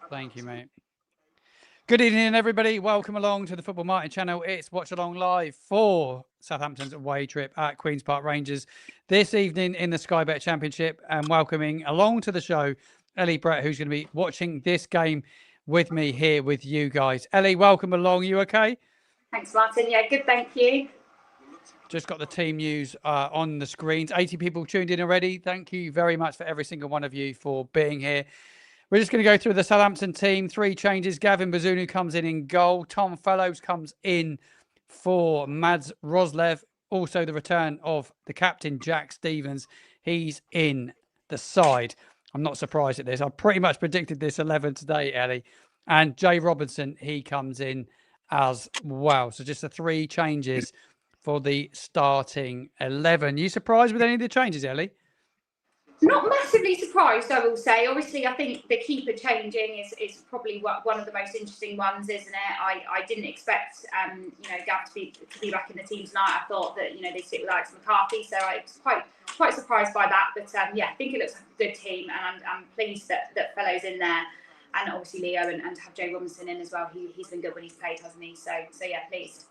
Thank you, mate. Good evening, everybody. Welcome along to the Football Martin channel. It's Watchalong live for Southampton's away trip at Queen's Park Rangers this evening in the Sky Bet Championship, and welcoming along to the show Ellie Brett, who's going to be watching this game with me here with you guys. Ellie, welcome along. You okay? Thanks, Martin. Yeah, good, thank you. Just got the team news on the screens. 80 people tuned in already. Thank you very much for every single one of you for being here. We're just going to go through the Southampton team. 3 changes. Gavin Bazunu comes in goal. Tom Fellows comes in for Mads Roslev. Also the return of the captain, Jack Stevens. He's in the side. I'm not surprised at this. I pretty much predicted this 11 today, Ellie. And Jay Robinson, he comes in as well. So just the 3 changes for the starting 11. You surprised with any of the changes, Ellie? Not massively surprised, I will say. Obviously, I think the keeper changing is probably one of the most interesting ones, isn't it? I didn't expect, Gav to be back in the team tonight. I thought that, they stick with Alex McCarthy, so I was quite surprised by that. But yeah, I think it looks like a good team, and I'm pleased that Fellows in there, and obviously Leo, and to have Joe Robinson in as well. He's been good when he's played, hasn't he? So yeah, pleased.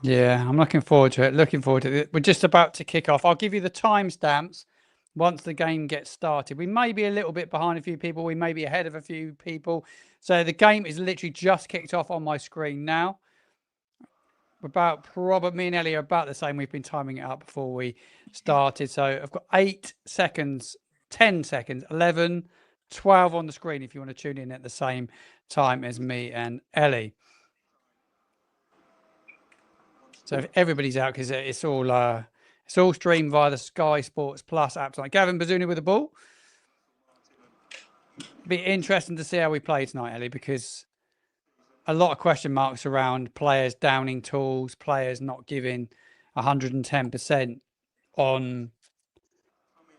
Yeah, I'm looking forward to it. We're just about to kick off. I'll give you the timestamps once the game gets started. We may be a little bit behind a few people. We may be ahead of a few people. So the game is literally just kicked off on my screen now. Me and Ellie are about the same. We've been timing it up before we started. So I've got 8 seconds, 10 seconds, 11, 12 on the screen if you want to tune in at the same time as me and Ellie. So if everybody's out, because it's all streamed via the Sky Sports Plus app tonight. Gavin Bazunu with the ball. Be interesting to see how we play tonight, Ellie, because a lot of question marks around players downing tools, players not giving 110% on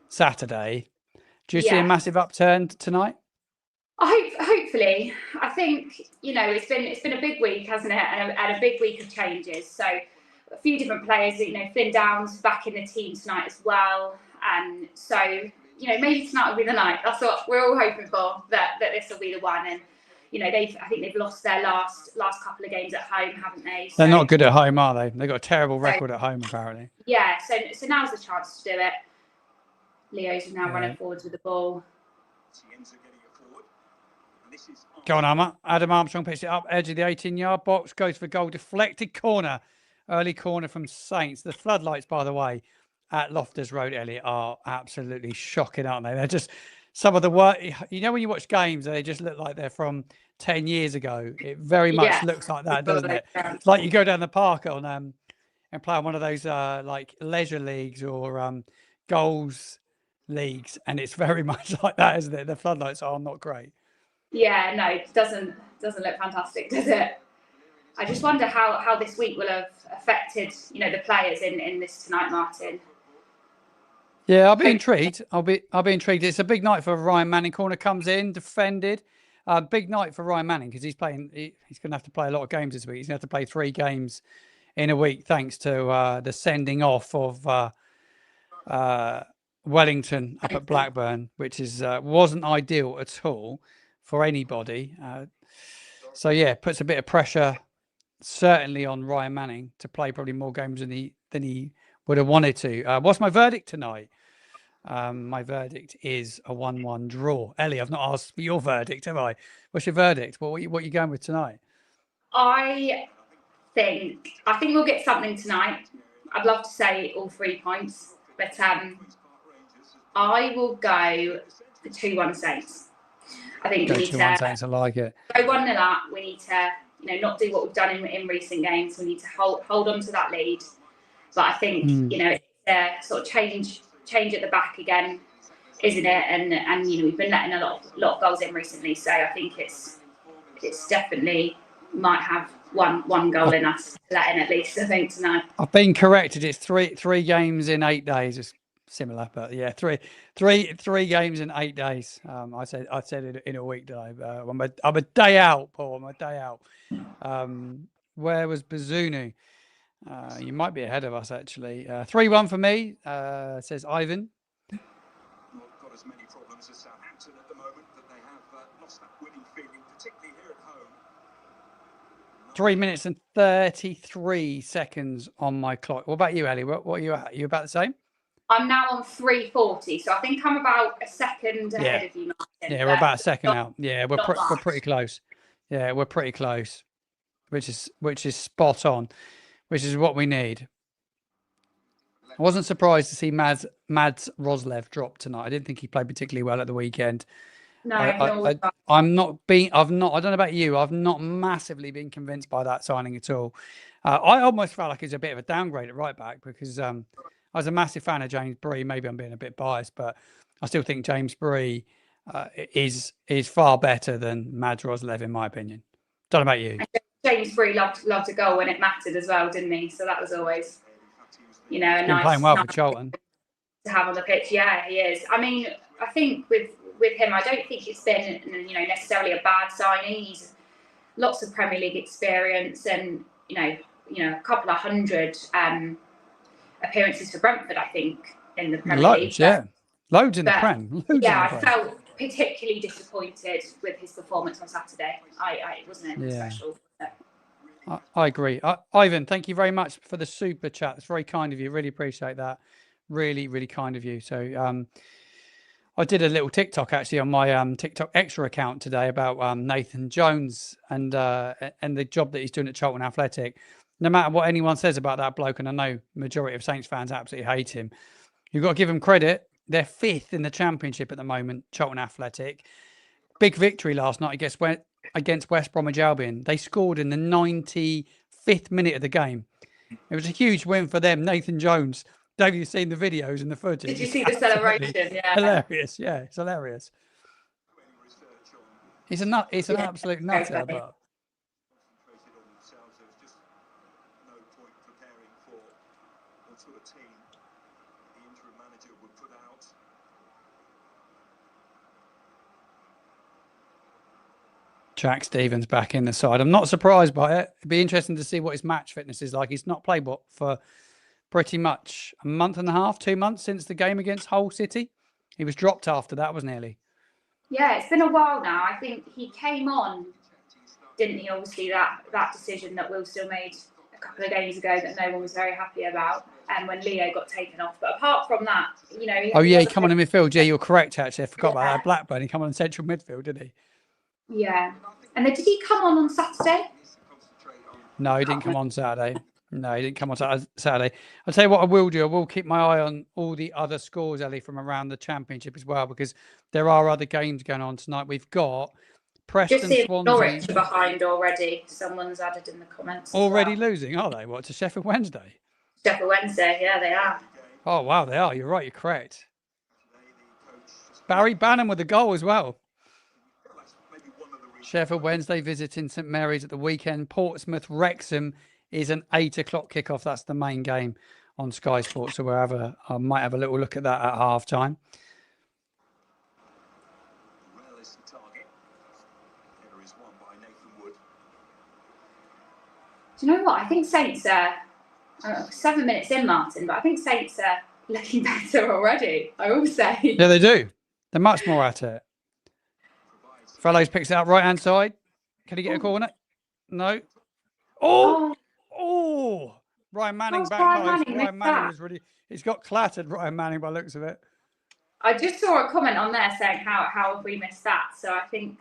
Saturday. Do you see a massive upturn tonight? Hopefully. I think, it's been a big week, hasn't it? And a big week of changes. So a few different players, Finn Downs back in the team tonight as well. So, maybe tonight will be the night. That's what we're all hoping for, that this will be the one. And, I think they've lost their last couple of games at home, haven't they? So, they're not good at home, are they? They've got a terrible record at home, apparently. Yeah, so now's the chance to do it. Leo's now running forwards with the ball. Go on, Adam Armstrong picks it up, edge of the 18-yard box, goes for goal, deflected corner. Early corner from Saints. The floodlights, by the way, at Loftus Road, Elliot, are absolutely shocking, aren't they? They're just some of the work. When you watch games, they just look like they're from 10 years ago. It very much looks like that, doesn't it? It's like you go down the park on and play on one of those like leisure leagues or goals leagues, and it's very much like that, isn't it? The floodlights are not great. Yeah, no, it doesn't look fantastic, does it? I just wonder how this week will have affected, the players in this tonight, Martin. Yeah, I'll be intrigued. I'll be intrigued. It's a big night for Ryan Manning. Corner comes in, defended. Big night for Ryan Manning because he's going to have to play a lot of games this week. He's going to have to play 3 games in a week thanks to the sending off of Wellington up at Blackburn, which wasn't ideal at all for anybody. So yeah, puts a bit of pressure certainly on Ryan Manning to play probably more games than he would have wanted to. What's my verdict tonight? My verdict is a 1-1 draw. Ellie, I've not asked for your verdict, have I? What's your verdict? What are you going with tonight? I think we'll get something tonight. I'd love to say all 3 points, but I will go for 2-1 Saints. I think we need to 2-1 Saints. I like it. Go 1-0 up. We need to not do what we've done in recent games. We need to hold on to that lead. But I think, it's a sort of change at the back again, isn't it? And we've been letting a lot of goals in recently. So I think it's definitely might have one goal in us to let in at least, I think, tonight. I've been corrected. It's three games in 8 days. It's similar, but yeah, three games in 8 days. I said it in a week, did I? I'm a day out, Paul. I'm a day out. Where was Bazunu? You might be ahead of us, actually. 3-1 for me, says Ivan. Got as many problems as Southampton at the moment, but they have 3 minutes and 33 seconds on my clock. What about you, Ellie? What are you at? Are you about the same? I'm now on 3:40, so I think I'm about a second ahead of you, Martin. Yeah, we're about a second out. Yeah, we're pretty close. Yeah, we're pretty close, which is spot on, which is what we need. I wasn't surprised to see Mads Roslev drop tonight. I didn't think he played particularly well at the weekend. No, I'm not being. I don't know about you. I've not massively been convinced by that signing at all. I almost felt like it's a bit of a downgrade at right back because I was a massive fan of James Bree. Maybe I'm being a bit biased, but I still think James Bree is far better than Mads Roslev, in my opinion. Don't know about you. James Bree loved a goal when it mattered as well, didn't he? So that was always, a nice. Playing well for Charlton to have on the pitch. Yeah, he is. I mean, I think with him, I don't think it's been necessarily a bad signing. He's lots of Premier League experience, and a couple of hundred appearances for Brentford, I think, in the Premier League. Loads in the Prem. I felt particularly disappointed with his performance on Saturday. It wasn't anything special. I agree. Ivan, thank you very much for the super chat. It's very kind of you. Really appreciate that. Really, really kind of you. So I did a little TikTok actually on my TikTok extra account today about Nathan Jones and the job that he's doing at Charlton Athletic. No matter what anyone says about that bloke, and I know majority of Saints fans absolutely hate him, you've got to give him credit. They're 5th in the Championship at the moment, Charlton Athletic. Big victory last night against West Bromwich Albion. They scored in the 95th minute of the game. It was a huge win for them. Nathan Jones. Dave, you've seen the videos and the footage. Did you see the celebration? Yeah. Hilarious. Yeah, it's hilarious. He's an absolute nutter. But Jack Stevens back in the side. I'm not surprised by it. It'd be interesting to see what his match fitness is like. He's not played for pretty much a month and a half, 2 months since the game against Hull City. He was dropped after that, wasn't he, Ellie? Yeah, it's been a while now. I think he came on, didn't he? Obviously, that decision that Will still made a couple of games ago that no one was very happy about, and when Leo got taken off. But apart from that, he come on in midfield. Yeah, you're correct. Actually, I forgot about that. Blackburn. He come on in central midfield, didn't he? Yeah. And then did he come on Saturday? No, he didn't come on Saturday. No, he didn't come on Saturday. I'll tell you what I will do. I will keep my eye on all the other scores, Ellie, from around the Championship as well, because there are other games going on tonight. We've got Preston, Just Swansea. Norwich are behind already. Someone's added in the comments. Already losing, are they? What, to Sheffield Wednesday? Sheffield Wednesday, yeah, they are. Oh, wow, they are. You're right. You're correct. Barry Bannon with a goal as well. Sheffield Wednesday visiting St Mary's at the weekend. Portsmouth Wrexham is an 8 o'clock kickoff. That's the main game on Sky Sports. So I might have a little look at that at half time. Do you know what? I think Saints are 7 minutes in, Martin, but I think Saints are looking better already, I will say. Yeah, they do. They're much more at it. Fellows picks it up right-hand side. Can he get a corner? No. Oh! Ryan Manning back close. Ryan Manning was really... He's got clattered, Ryan Manning, by the looks of it. I just saw a comment on there saying, how have we missed that? So I think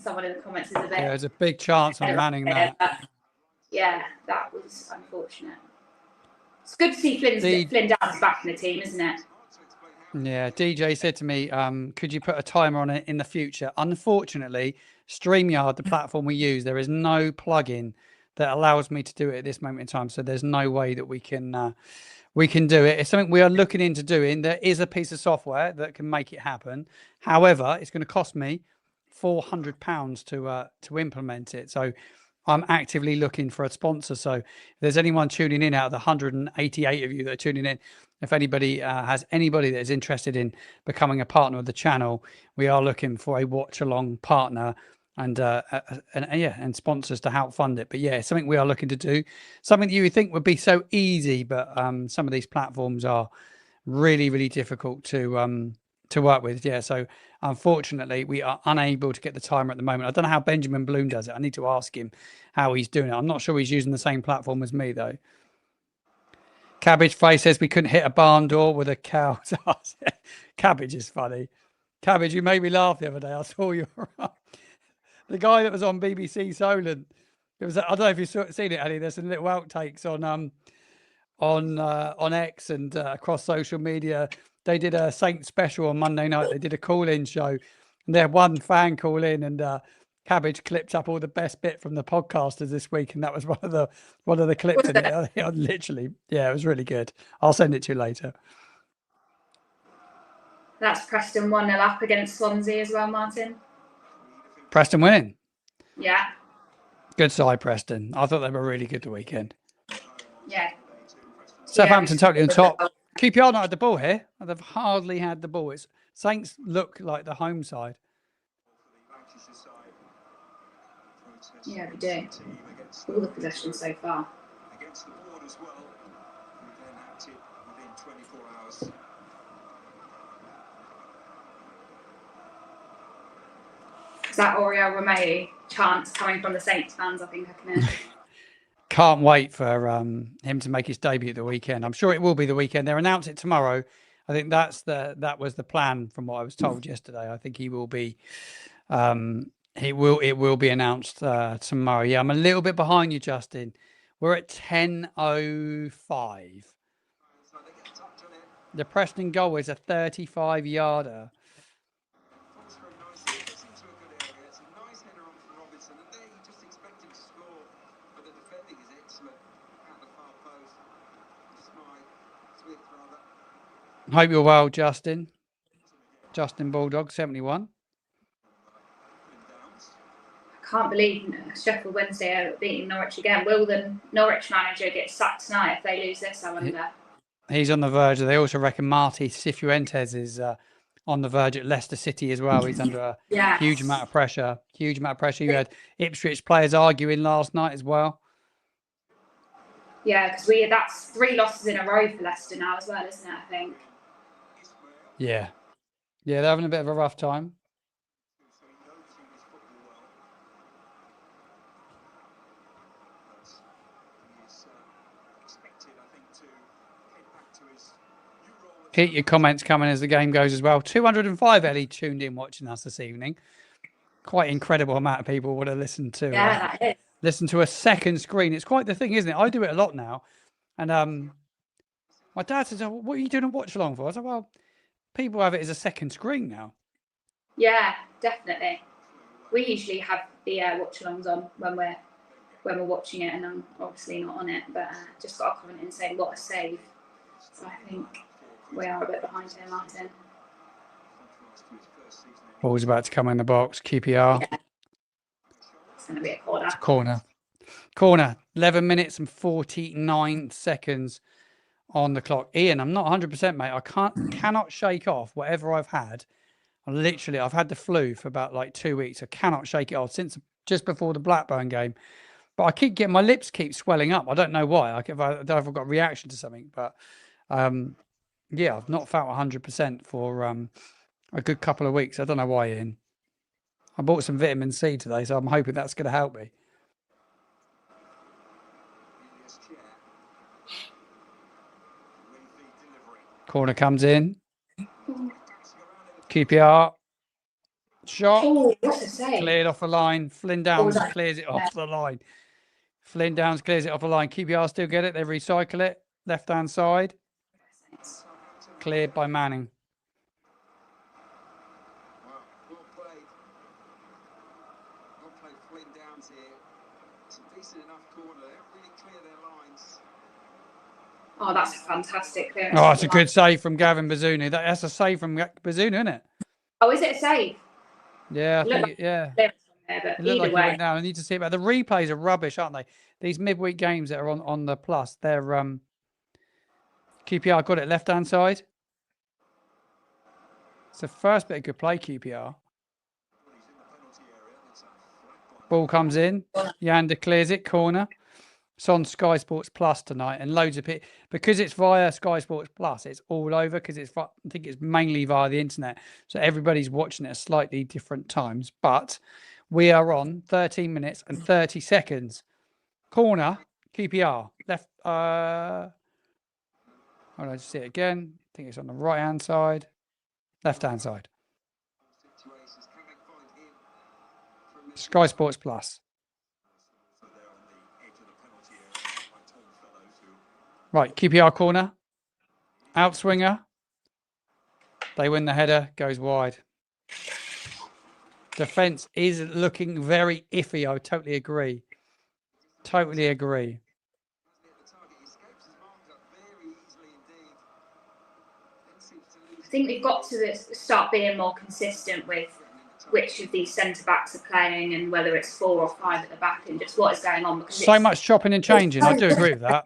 someone in the comments is a bit... Yeah, there's a big chance on Manning there. Yeah, that was unfortunate. It's good to see Flynn Downs back in the team, isn't it? Yeah, DJ said to me, could you put a timer on it in the future? Unfortunately, StreamYard, the platform we use, there is no plugin that allows me to do it at this moment in time. So there's no way that we can do it. It's something we are looking into doing. There is a piece of software that can make it happen. However, it's going to cost me £400 to implement it. So I'm actively looking for a sponsor. So if there's anyone tuning in out of the 188 of you that are tuning in, if anybody has anybody that is interested in becoming a partner of the channel, we are looking for a watch-along partner and sponsors to help fund it. But yeah, it's something we are looking to do. Something that you would think would be so easy, but some of these platforms are really, really difficult to to work with. Yeah. So unfortunately, we are unable to get the timer at the moment. I don't know how Benjamin Bloom does it. I need to ask him how he's doing it. I'm not sure he's using the same platform as me, though. Cabbage Face says we couldn't hit a barn door with a cow. Cabbage is funny. Cabbage, you made me laugh the other day. I saw you. The guy that was on BBC Solent. It was. I don't know if you've seen it, Eddie. There's some little outtakes on X and across social media. They did a Saint special on Monday night. They did a call-in show, and they had one fan call in, and Cabbage clipped up all the best bit from the podcasters this week, and that was one of the clips in it. Literally, yeah, it was really good. I'll send it to you later. That's Preston 1-0 up against Swansea as well, Martin. Preston winning. Yeah. Good side, Preston. I thought they were really good the weekend. Yeah. Southampton totally on top. QPR not had the ball here. They've hardly had the ball. Saints look like the home side. Yeah, we do. All the possession so far. Against the board as well. We then acted within 24 hours. Is that Oriel Romeu chants coming from the Saints fans? I think I can hear. Can't wait for him to make his debut at the weekend. I'm sure it will be the weekend. They'll announce it tomorrow. I think that was the plan from what I was told yesterday. I think he will be it will be announced tomorrow. Yeah, I'm a little bit behind you, Justin. We're at 10:05. The Preston goal is a 35-yarder. Hope you're well, Justin. Justin Bulldog, 71. I can't believe Sheffield Wednesday are beating Norwich again. Will the Norwich manager get sacked tonight if they lose this, I wonder? He's on the verge. They also reckon Marty Cifuentes is on the verge at Leicester City as well. He's under a huge amount of pressure. Huge amount of pressure. You had Ipswich players arguing last night as well. Yeah, because that's 3 losses in a row for Leicester now as well, isn't it, I think? Yeah. Yeah, they're having a bit of a rough time. Keep your comments coming as the game goes as well. 205 Ellie tuned in watching us this evening. Quite incredible amount of people would have listened to that is. Listen to a second screen. It's quite the thing, isn't it? I do it a lot now. And my dad says, what are you doing a watch along for? I said, well, people have it as a second screen now. Yeah, definitely. We usually have the watch-alongs on when we're watching it, and I'm obviously not on it, but just got a comment in saying what a save. So I think we are a bit behind here, Martin. Ball's about to come in the box. QPR. Yeah. It's going to be a corner. It's a corner. Corner. 11 minutes and 49 seconds on the clock. Ian, I'm not 100%, mate. I cannot shake off whatever I've had. I've had the flu for about like 2 weeks. I cannot shake it off since just before the Blackburn game. But I keep getting, my lips keep swelling up. I don't know why. I don't know if I've got a reaction to something. But yeah, I've not felt 100% for a good couple of weeks. I don't know why, Ian. I bought some vitamin C today, so I'm hoping that's going to help me. Corner comes in. QPR. Shot. Oh, what a save. Cleared off the line. Flynn Downs clears it off the line. Flynn Downs clears it off the line. QPR still get it. They recycle it. Left-hand side. Cleared by Manning. Well played. Well played, Flynn Downs here. It's a decent enough corner. They don't really clear their lines. Oh, that's a fantastic clearance. Oh, it's a good save from Gavin Bazunu. That's a save from Bazunu, isn't it? Oh, is it a save? Yeah, I think, yeah. There, but It looked either like way. he went down. I need to see about the replays are rubbish, aren't they? These midweek games that are on the plus, they're QPR got it left-hand side. It's the first bit of good play, QPR. Ball comes in. Yander clears it, corner. It's on Sky Sports Plus tonight, and loads of people, because it's via Sky Sports Plus, it's all over because I think it's mainly via the internet. So everybody's watching it at slightly different times. But we are on 13 minutes and 30 seconds. Corner, QPR. Left. Hold on, just see it again. I think it's on the right hand side. Left hand side. Sky Sports Plus. Right, QPR corner. Outswinger. They win the header, goes wide. Defence is looking very iffy. I totally agree. Totally agree. I think we've got to start being more consistent with which of these centre-backs are playing and whether it's 4 or 5 at the back and just what is going on. Because so much chopping and changing. I do agree with that.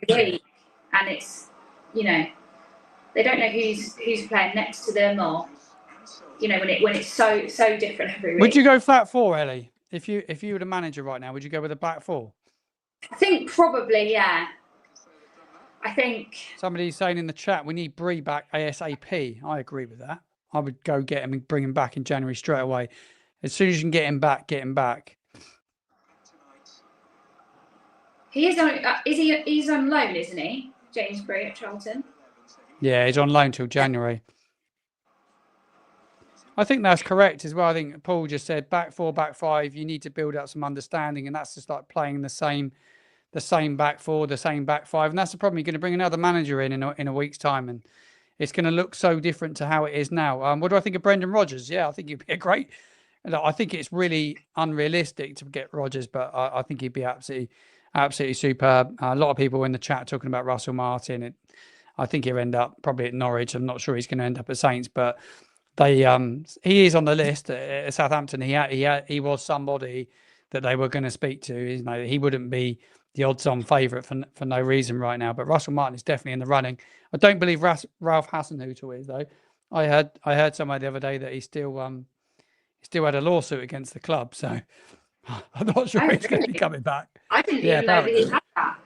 And it's, you know, they don't know who's playing next to them, or, you know, when it's so different every week. Would you go flat 4, Ellie? If you were the manager right now, would you go with a back 4? I think probably, yeah. I think somebody's saying in the chat we need Bree back ASAP. I agree with that. I would go get him and bring him back in January straight away. As soon as you can get him back, get him back. He is on. He's on loan, isn't he, James Bree at Charlton? Yeah, he's on loan till January. I think that's correct as well. I think Paul just said back 4, back 5. You need to build up some understanding, and that's just like playing the same back 4, the same back 5, and that's the problem. You're going to bring another manager in a week's time, and it's going to look so different to how it is now. What do I think of Brendan Rodgers? Yeah, I think he'd be a great. I think it's really unrealistic to get Rodgers, but I think he'd be absolutely superb. A lot of people in the chat talking about Russell Martin. I think he'll end up probably at Norwich. I'm not sure he's going to end up at Saints, but he is on the list at Southampton. He was somebody that they were going to speak to. You know, he wouldn't be the odds-on favourite for no reason right now. But Russell Martin is definitely in the running. I don't believe Ralph Hasenhüttl is, though. I heard somewhere the other day that he still had a lawsuit against the club, so I'm not sure he's going to be coming back. I didn't even know that he had that.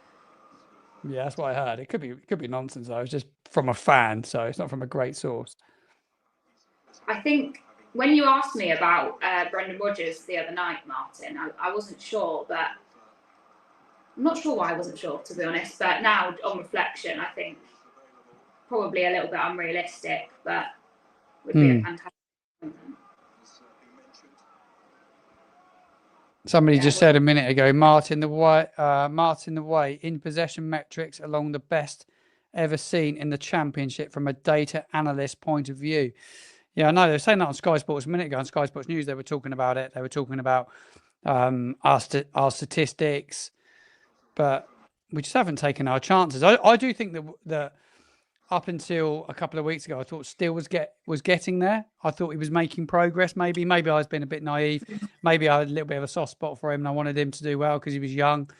Yeah, that's what I heard. It could be nonsense, though. It's just from a fan, so it's not from a great source. I think when you asked me about Brendan Rodgers the other night, Martin, I wasn't sure, but I'm not sure why I wasn't sure, to be honest. But now, on reflection, I think probably a little bit unrealistic, but would be a fantastic appointment. Somebody just said a minute ago, Martin the Way in possession metrics along the best ever seen in the Championship from a data analyst point of view. Yeah, I know they were saying that on Sky Sports a minute ago. On Sky Sports News, they were talking about it. They were talking about our statistics, but we just haven't taken our chances. I do think that up until a couple of weeks ago, I thought Steele was getting there. I thought he was making progress. Maybe I was being a bit naive. Maybe I had a little bit of a soft spot for him, and I wanted him to do well because he was young.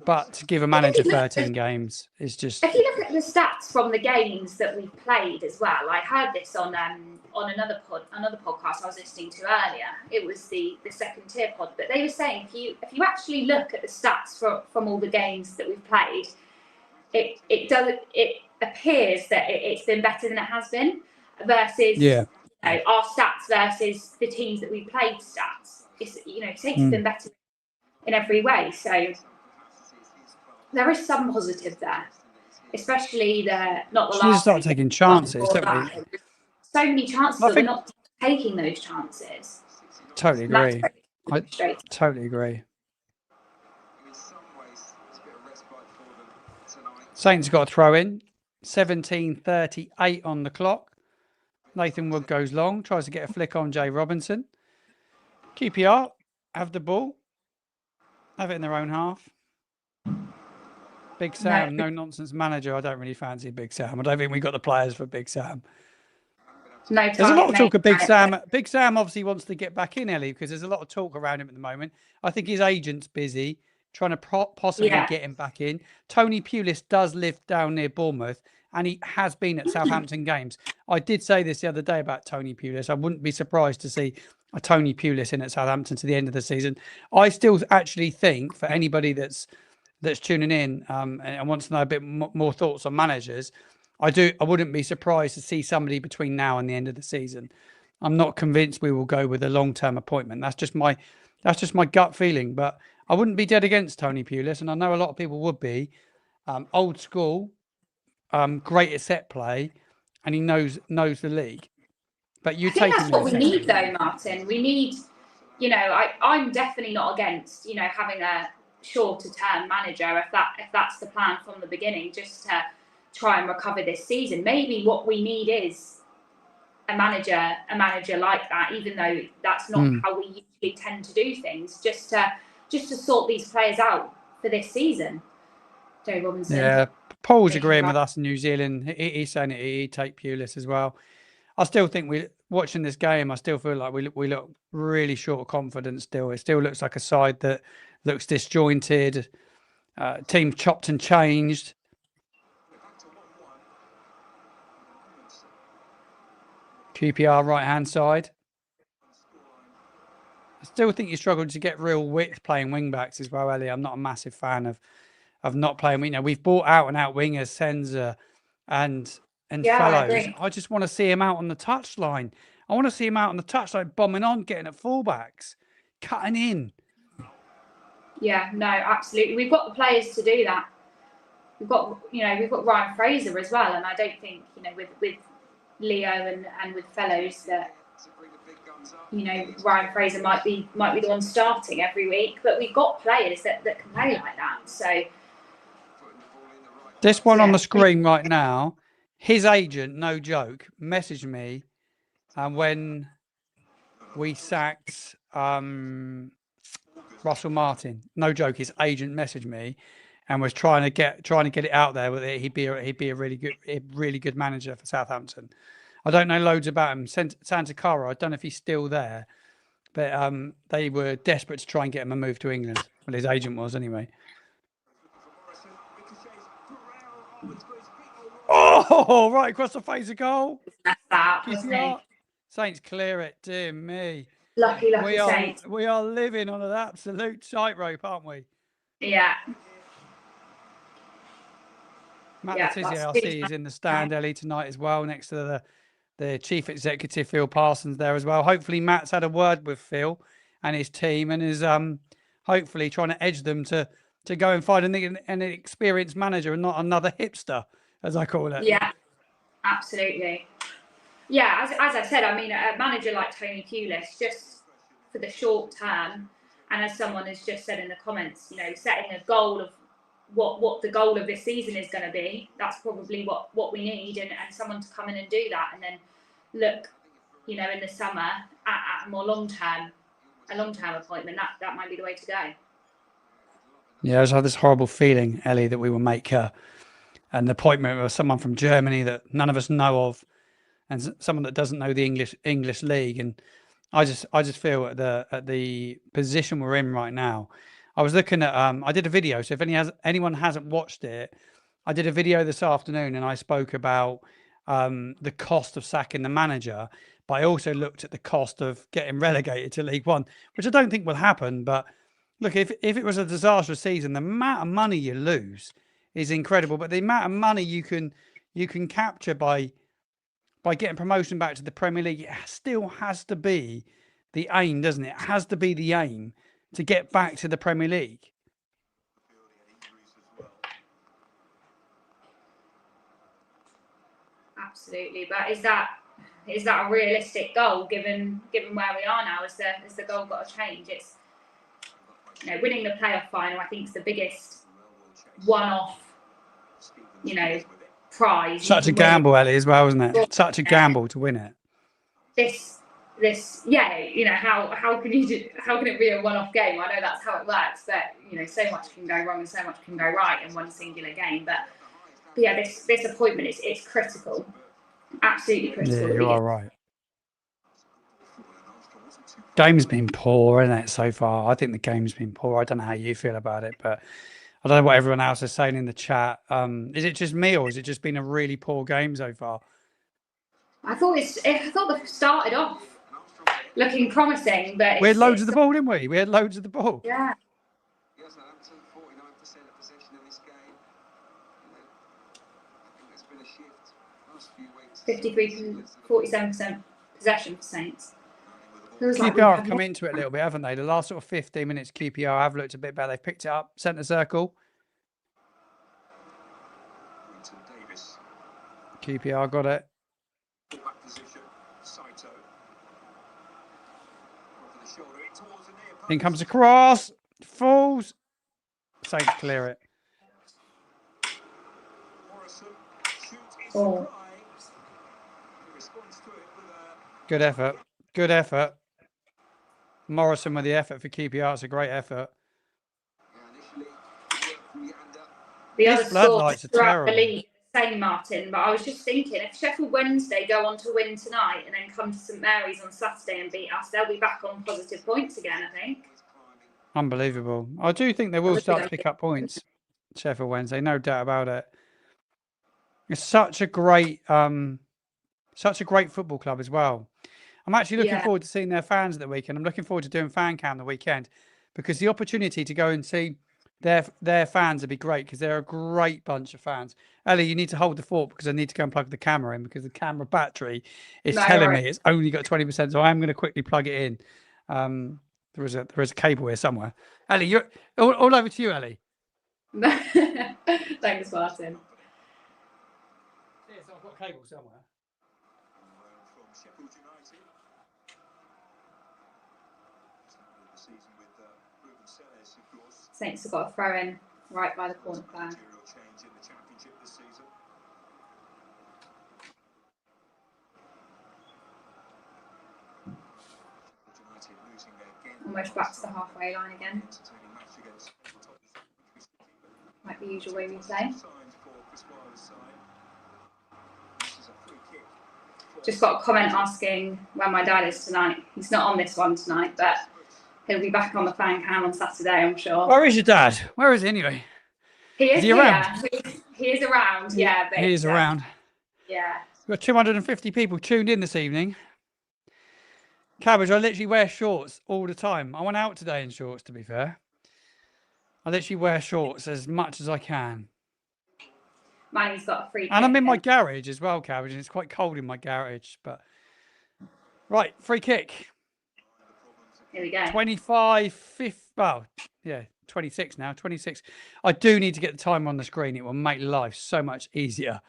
But to give a manager 13 games is just. If you look at the stats from the games that we've played as well, I heard this on another podcast I was listening to earlier. It was the second tier pod, but they were saying if you actually look at the stats from all the games that we've played, it appears that it's been better than it has been versus our stats versus the teams that we played stats. Saints have been better in every way, so. There is some positive there, especially not the last. Just start taking chances, don't we? So many chances, but we're not taking those chances. Totally agree. I totally agree. Saints got a throw in. 17:38 on the clock. Nathan Wood goes long, tries to get a flick on Jay Robinson. QPR have the ball, have it in their own half. Big Sam, no nonsense manager. I don't really fancy Big Sam. I don't think we got the players for Big Sam. There's a lot of talk of Big Sam. Big Sam obviously wants to get back in, Ellie, because there's a lot of talk around him at the moment. I think his agent's busy trying to possibly get him back in. Tony Pulis does live down near Bournemouth, and he has been at Southampton games. I did say this the other day about Tony Pulis. I wouldn't be surprised to see a Tony Pulis in at Southampton to the end of the season. I still actually think, for anybody that's tuning in and wants to know a bit more thoughts on managers, I wouldn't be surprised to see somebody between now and the end of the season. I'm not convinced we will go with a long-term appointment. That's just my gut feeling. But I wouldn't be dead against Tony Pulis, and I know a lot of people would be. Old school, great at set play, and he knows the league. But you take that's what we need, though, Martin. We need, I'm definitely not against, having a shorter term manager if that's the plan from the beginning, just to try and recover this season. Maybe what we need is a manager like that, even though that's not how we usually tend to do things, just to sort these players out for this season. Joe Robinson. Yeah, Paul's agreeing with us in New Zealand. He's saying he'd take Pulis as well. I still think watching this game, I still feel like we look really short of confidence still. It still looks like a side that looks disjointed, team chopped and changed. QPR right-hand side. I still think you struggled to get real width playing wing-backs as well, Ellie. I'm not a massive fan of not playing. We've bought out-and-out wingers, Senza and Fellows. I just want to see him out on the touchline. I want to see him out on the touchline, bombing on, getting at fullbacks, cutting in. Yeah, no, absolutely. We've got the players to do that. We've got Ryan Fraser as well, and I don't think with Leo and with Fellows that Ryan Fraser might be the one starting every week, but we've got players that can play like that. So this one on the screen right now. His agent, no joke, messaged me when we sacked Russell Martin. No joke, his agent messaged me and was trying to get it out there that he'd be a really good manager for Southampton. I don't know loads about him. Santa Cara, I don't know if he's still there, but they were desperate to try and get him a move to England. Well, his agent was anyway. Oh, right across the face of goal. That's that, wasn't it? Saints clear it, dear me. Lucky Saints. We are living on an absolute tightrope, aren't we? Yeah. Matt Letizia, I see, is in the stand, Ellie, tonight as well, next to the chief executive, Phil Parsons, there as well. Hopefully, Matt's had a word with Phil and his team and is hopefully trying to edge them to go and find an experienced manager and not another hipster, as I call it. Yeah, absolutely. Yeah, as I said, I mean, a manager like Tony Pulis, just for the short term, and as someone has just said in the comments, setting a goal of what the goal of this season is going to be, that's probably what we need, and someone to come in and do that, and then look, in the summer at a more long-term appointment. That might be the way to go. Yeah, I just had this horrible feeling, Ellie, that we will make an appointment with someone from Germany that none of us know of, and someone that doesn't know the English league. And I just feel at the position we're in right now. I was looking at I did a video, so if anyone hasn't watched it, I did a video this afternoon and I spoke about the cost of sacking the manager, but I also looked at the cost of getting relegated to League One, which I don't think will happen. But look, if it was a disastrous season, the amount of money you lose is incredible, but the amount of money you can capture by getting promotion back to the Premier League, it still has to be the aim, doesn't it? It has to be the aim to get back to the Premier League. Absolutely, but is that a realistic goal given where we are now? Has the goal got to change? It's winning the playoff final. I think is the biggest one-off prize. Such a gamble, Ellie, as well, isn't it? Such a gamble to win it. How can it be a one-off game? I know that's how it works, but so much can go wrong and so much can go right in one singular game. But yeah, this appointment is critical, absolutely critical. Yeah, you are right. Game's been poor, isn't it, so far? I think the game's been poor. I don't know how you feel about it, but I don't know what everyone else is saying in the chat. Is it just me, or has it just been a really poor game so far? I thought it started off looking promising, but we had loads of the ball, didn't we? We had loads of the ball. Yeah. Yes, Southampton 49% of possession in this game. I think there's been a shift last few weeks. 47% possession for Saints. Feels like QPR have we've come had- into it a little bit, haven't they? The last sort of 15 minutes, QPR have looked a bit better. They've picked it up, centre circle. Winton Davis. QPR got it. Fullback position. Saito. Over the shoulder, in towards the near post. In comes a cross. Falls. Saints clear it. Morrison shoots is Oh. the try. He responds to it with a Good effort. Good effort. Morrison with the effort for QPR. It's a great effort. initially Leander. The These other floodlights scores are throughout the terrible. league, the same, Martin. But I was just thinking, if Sheffield Wednesday go on to win tonight and then come to St Mary's on Saturday and beat us, they'll be back on positive points again, I think. Unbelievable. I do think they will start to pick up points. Sheffield Wednesday, no doubt about it. It's such a great football club as well. I'm actually looking Yeah. forward to seeing their fans at the weekend. I'm looking forward to doing fan cam the weekend because the opportunity to go and see their fans would be great because they're a great bunch of fans. Ellie, you need to hold the fort because I need to go and plug the camera in because the camera battery is No, telling right. me it's only got 20%. So I'm going to quickly plug it in. There is a cable here somewhere. Ellie, you're all over to you, Ellie. Thanks, Martin. Yes, I've got a cable somewhere. From Sheffield United. Started the season with Ruben Selles, of course. Saints have got a throw in right by the corner flag. Managerial change in the Championship this season. United losing again. Almost back to the halfway line again, Entertaining match against Tottenham. like the usual way we play. Signed for Chris Wilder's side. This is a free kick. Just got a comment asking when my dad is tonight. He's not on this one tonight, but he'll be back on the fan cam on Saturday, I'm sure. Where is your dad? Where is he anyway? He is he here. around? He is around, yeah. But He is around. Yeah. We've got 250 people tuned in this evening. Cabbage, I literally wear shorts all the time. I went out today in shorts, to be fair. I literally wear shorts as much as I can. Manny's got a free kick. And I'm in my then. garage as well, Cabbage, and it's quite cold in my garage. But right, free kick. Here we go. 25, 50, well, yeah, 26 now, 26. I do need to get the timer on the screen. It will make life so much easier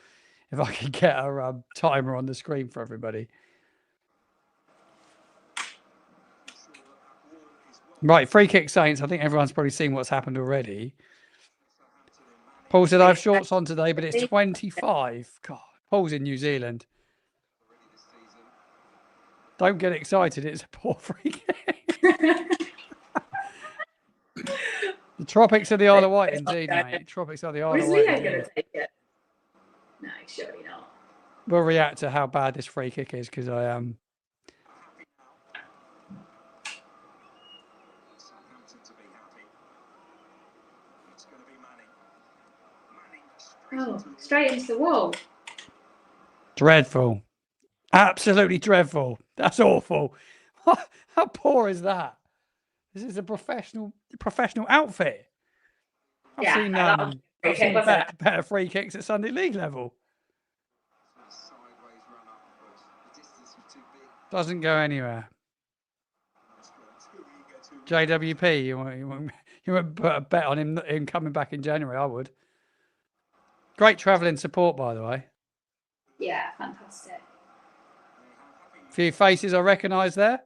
if I can get a timer on the screen for everybody. Right, free kick Saints. I think everyone's probably seen what's happened already. Paul said I have shorts on today, but it's 25. God, Paul's in New Zealand. Don't get excited. It's a poor free kick. The tropics of the Isle of Wight, indeed, mate. Tropics of the Isle Is of Wight. Leo indeed. going to take it? No, surely not. We'll react to how bad this free kick is because I am. Southampton to be happy. It's going to be Manning. Manning Oh, straight into the wall. Dreadful. Absolutely dreadful. That's awful. How poor is that? This is a professional outfit. I've Yeah, seen, that was a I've free seen kick, wasn't it? better free kicks at Sunday League level. Sideways run up, but the distance was too big. Doesn't go anywhere. Too eager to JWP, you won't put a bet on him coming back in January, I would. Great travelling support, by the way. Yeah, fantastic. Few faces I recognise there.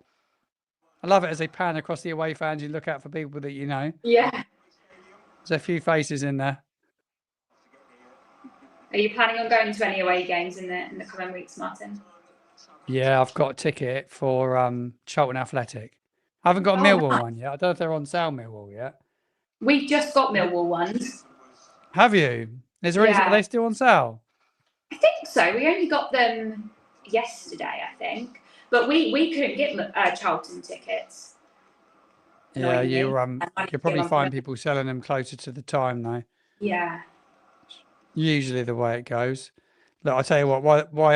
I love it as they pan across the away fans. You look out for people that you know. Yeah. There's a few faces in there. Are you planning on going to any away games in the coming weeks, Martin? Yeah, I've got a ticket for Charlton Athletic. I haven't got a Oh, Millwall nice. one yet. I don't know if they're on sale Millwall yet. We've just got Millwall ones. Have you? Is there any, Yeah. are they still on sale? I think so. We only got them yesterday, I think. But we couldn't get Charlton tickets. Yeah, Annoyingly. you'll probably find people selling them closer to the time though. Yeah. Usually the way it goes. Look, I'll tell you what, why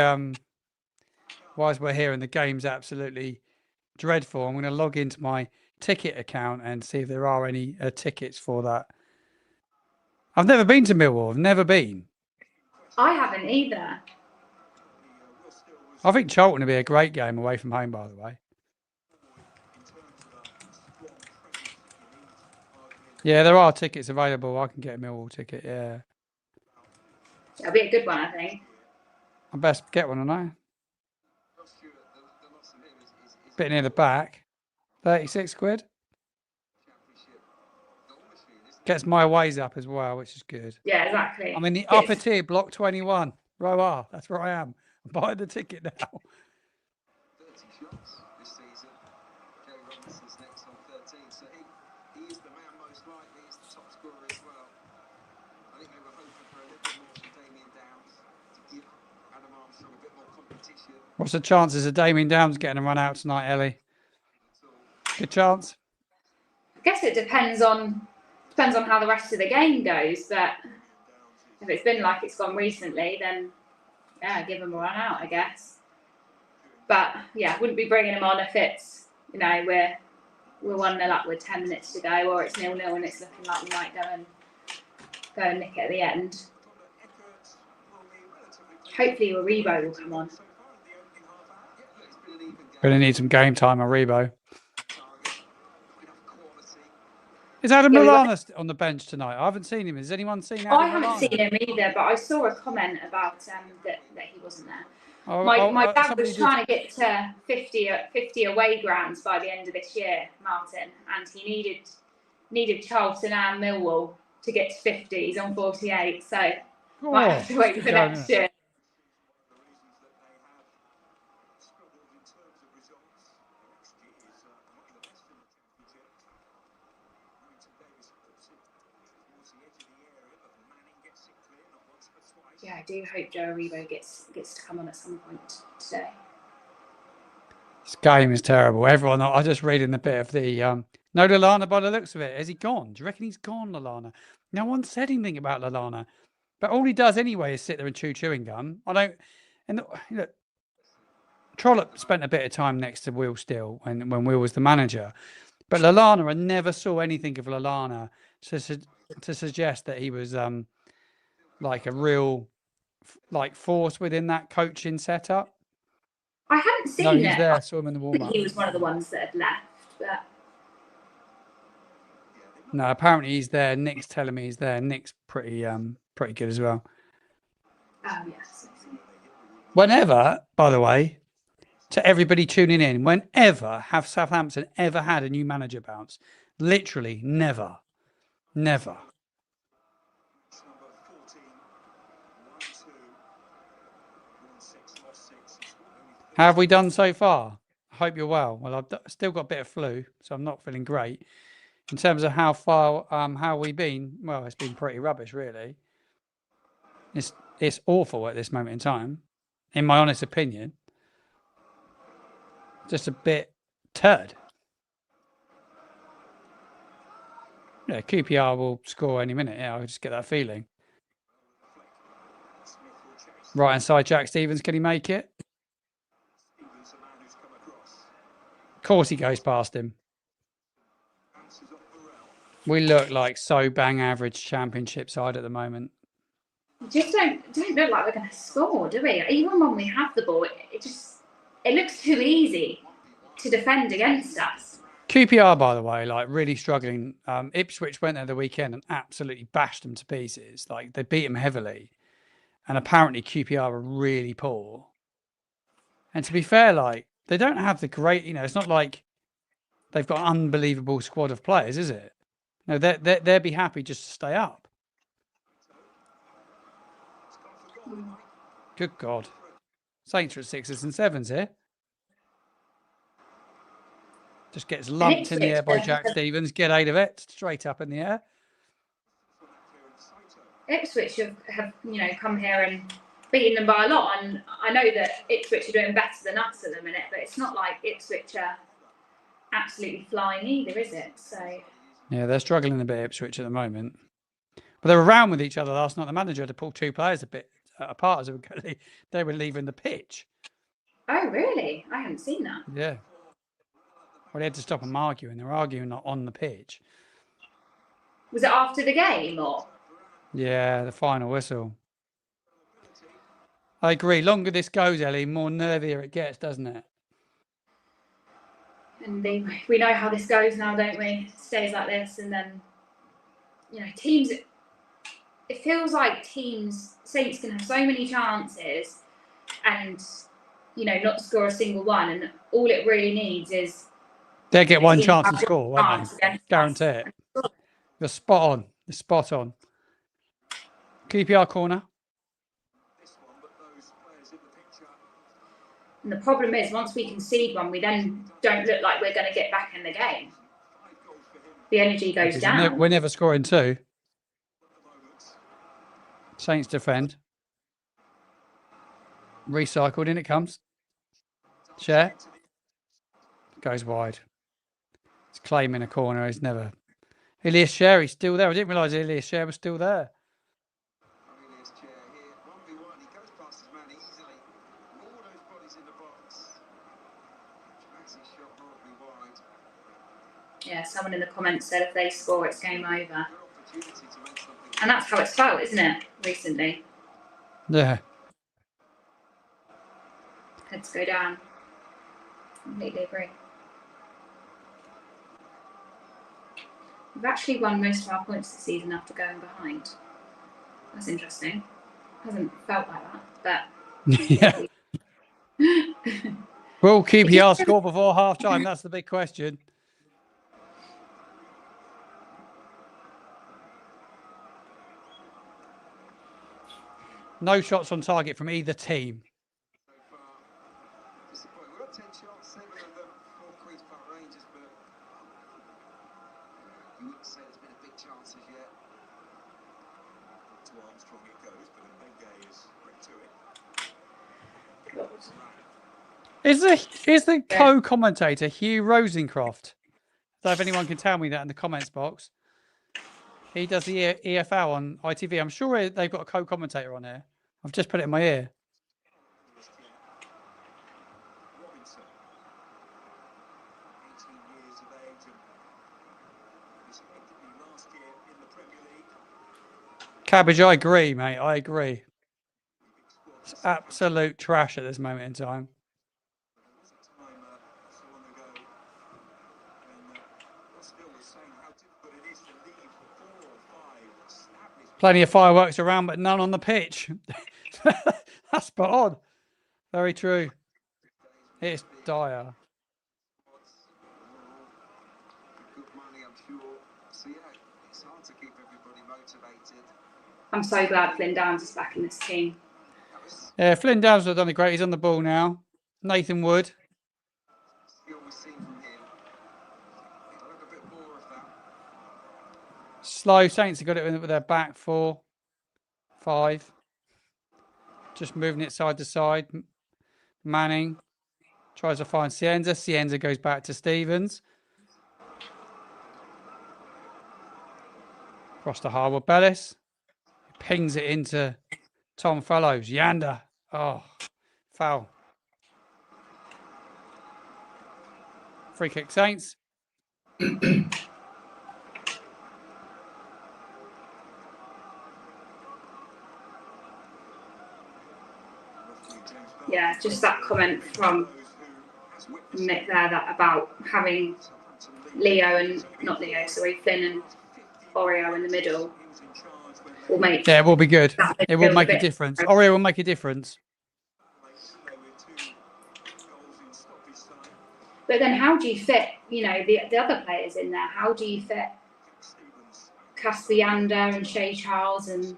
as we're here and the game's absolutely dreadful. I'm going to log into my ticket account and see if there are any tickets for that. I've never been to Millwall. I've never been. I haven't either. I think Charlton would be a great game away from home, by the way. Yeah, there are tickets available. I can get a Millwall ticket, yeah. It'll be a good one, I think. I best get one, I know. Bit near the back. 36 quid. Gets my ways up as well, which is good. Yeah, exactly. I'm in the upper tier, block 21. Row R. That's where I am. I'm buying the ticket now. 30 shots this season. Gary Robinson's next on 13. So he is the man most likely. He's the top scorer as well. I think they were hoping for a little bit more from Damien Downs to give Adam Armstrong a bit more competition. What's the chances of Damien Downs getting a run out tonight, Ellie? Good chance. I guess it depends on how the rest of the game goes. But if it's been like it's gone recently, then yeah, give him a run out, I guess. But yeah, wouldn't be bringing him on if it's, you know, we're 1-0 up with 10 minutes to go, or it's 0-0 and it's looking like we might go and nick it at the end. Hopefully, Aribo will come on. Really need some game time, Aribo. Is Adam Lallana on the bench tonight? I haven't seen him. Has anyone seen Adam I haven't Lallana? seen him either, but I saw a comment about that he wasn't there. Oh, My dad was somebody trying to get to 50 away grounds by the end of this year, Martin, and he needed Charlton and Millwall to get to 50. He's on 48, so might have to wait for next year. Yeah, I do hope Joe Aribo gets to come on at some point today. This game is terrible. Everyone, I just reading the bit of the no Lallana by the looks of it. Has he gone? Do you reckon he's gone, Lallana? No one said anything about Lallana, but all he does anyway is sit there and chew chewing gum. I don't. And look, Trollope spent a bit of time next to Will Still when Will was the manager, but Lallana, I never saw anything of Lallana to suggest that he was like a real force within that coaching setup. I hadn't seen no, he's it. there. Saw him in the warm up. He was one of the ones that had left, but no, apparently he's there. Nick's telling me he's there. Nick's pretty good as well. Oh yes. Whenever, by the way, to everybody tuning in, whenever have Southampton ever had a new manager bounce? Literally never. Never. How have we done so far? I hope you're well. Well, I've still got a bit of flu, so I'm not feeling great. In terms of how far, how we've been, well, it's been pretty rubbish, really. It's awful at this moment in time, in my honest opinion. Just a bit turd. Yeah, QPR will score any minute. Yeah, I just get that feeling. Right hand side, Jack Stevens. Can he make it? Of course he goes past him. We look like so bang average Championship side at the moment. Just don't look like we're going to score, do we? Even when we have the ball, it looks too easy to defend against us. QPR, by the way, like really struggling. Ipswich went there the weekend and absolutely bashed them to pieces. Like they beat them heavily, and apparently QPR are really poor. And to be fair, like they don't have the great, it's not like they've got an unbelievable squad of players, is it? No, they'd be happy just to stay up. Good God. Saints are at 6s and 7s here. Just gets lumped in the air by Jack Stevens. Get out of it. Straight up in the air. Ipswich have come here and beaten them by a lot. And I know that Ipswich are doing better than us at the minute, but it's not like Ipswich are absolutely flying either, is it? So yeah, they're struggling a bit, Ipswich, at the moment. But they were around with each other last night. The manager had to pull two players a bit apart as they were leaving the pitch. Oh, really? I haven't seen that. Yeah. Well, they had to stop them arguing. They were arguing on the pitch. Was it after the game or? Yeah, the final whistle. I agree. Longer this goes, Ellie, more nervier it gets, doesn't it? And we know how this goes now, don't we? It stays like this, and then, you know, teams. It feels like Saints can have so many chances, and you know, not score a single one. And all it really needs is they get one chance and score, won't they? Guarantee it. You're spot on. You're spot on. QPR corner. And the problem is, once we concede one, we then don't look like we're going to get back in the game. The energy goes down. We're never scoring two. Saints defend. Recycled, in it comes. Share. Goes wide. It's claiming a corner. He's never. Ilias Share, he's still there. I didn't realise Ilias Share was still there. Yeah, someone in the comments said if they score, it's game over. And that's how it's felt, isn't it, recently? Yeah. Heads go down. Completely agree. We've actually won most of our points this season after going behind. That's interesting. Hasn't felt like that, but... Yeah. Will QPR score before half-time? That's the big question. No shots on target from either team. We've got 10 shots, 7 of them for Queen's Park Rangers, but you wouldn't say there's been a big chances yet. To Armstrong it goes, but Mbenge is right to it. Is the co-commentator Hugh Rosencroft? So if anyone can tell me that in the comments box. He does the EFL on ITV. I'm sure they've got a co-commentator on here. I've just put it in my ear. Robinson, 18 years of age, and respectively last year in the Premier League. Cabbage, I agree, mate. I agree. It's absolute trash at this moment in time. There was a time not so long ago when Rossdale was saying how difficult it is to leave 4 or 5 established. Plenty of fireworks around, but none on the pitch. That's spot on. Very true. It's dire. Good money, I'm sure. So yeah, it's hard to keep everybody motivated. I'm so glad Flynn Downs is back in this team. Yeah, Flynn Downs has done it great. He's on the ball now. Nathan Wood. Skill we've seen from him. I'll look a bit more of that. Slow. Saints have got it with their back 4, 5. Just moving it side to side. Manning tries to find Cienza. Cienza goes back to Stevens. Across to Harwood Bellis. Pings it into Tom Fellows. Yanda. Oh, foul. Free kick Saints. Yeah, just that comment from Nick there about having Flynn and Oreo in the middle will make. Yeah, it will be good. It will make a difference. Oreo will make a difference. But then how do you fit, you know, the other players in there? How do you fit Castellander and Shea Charles? And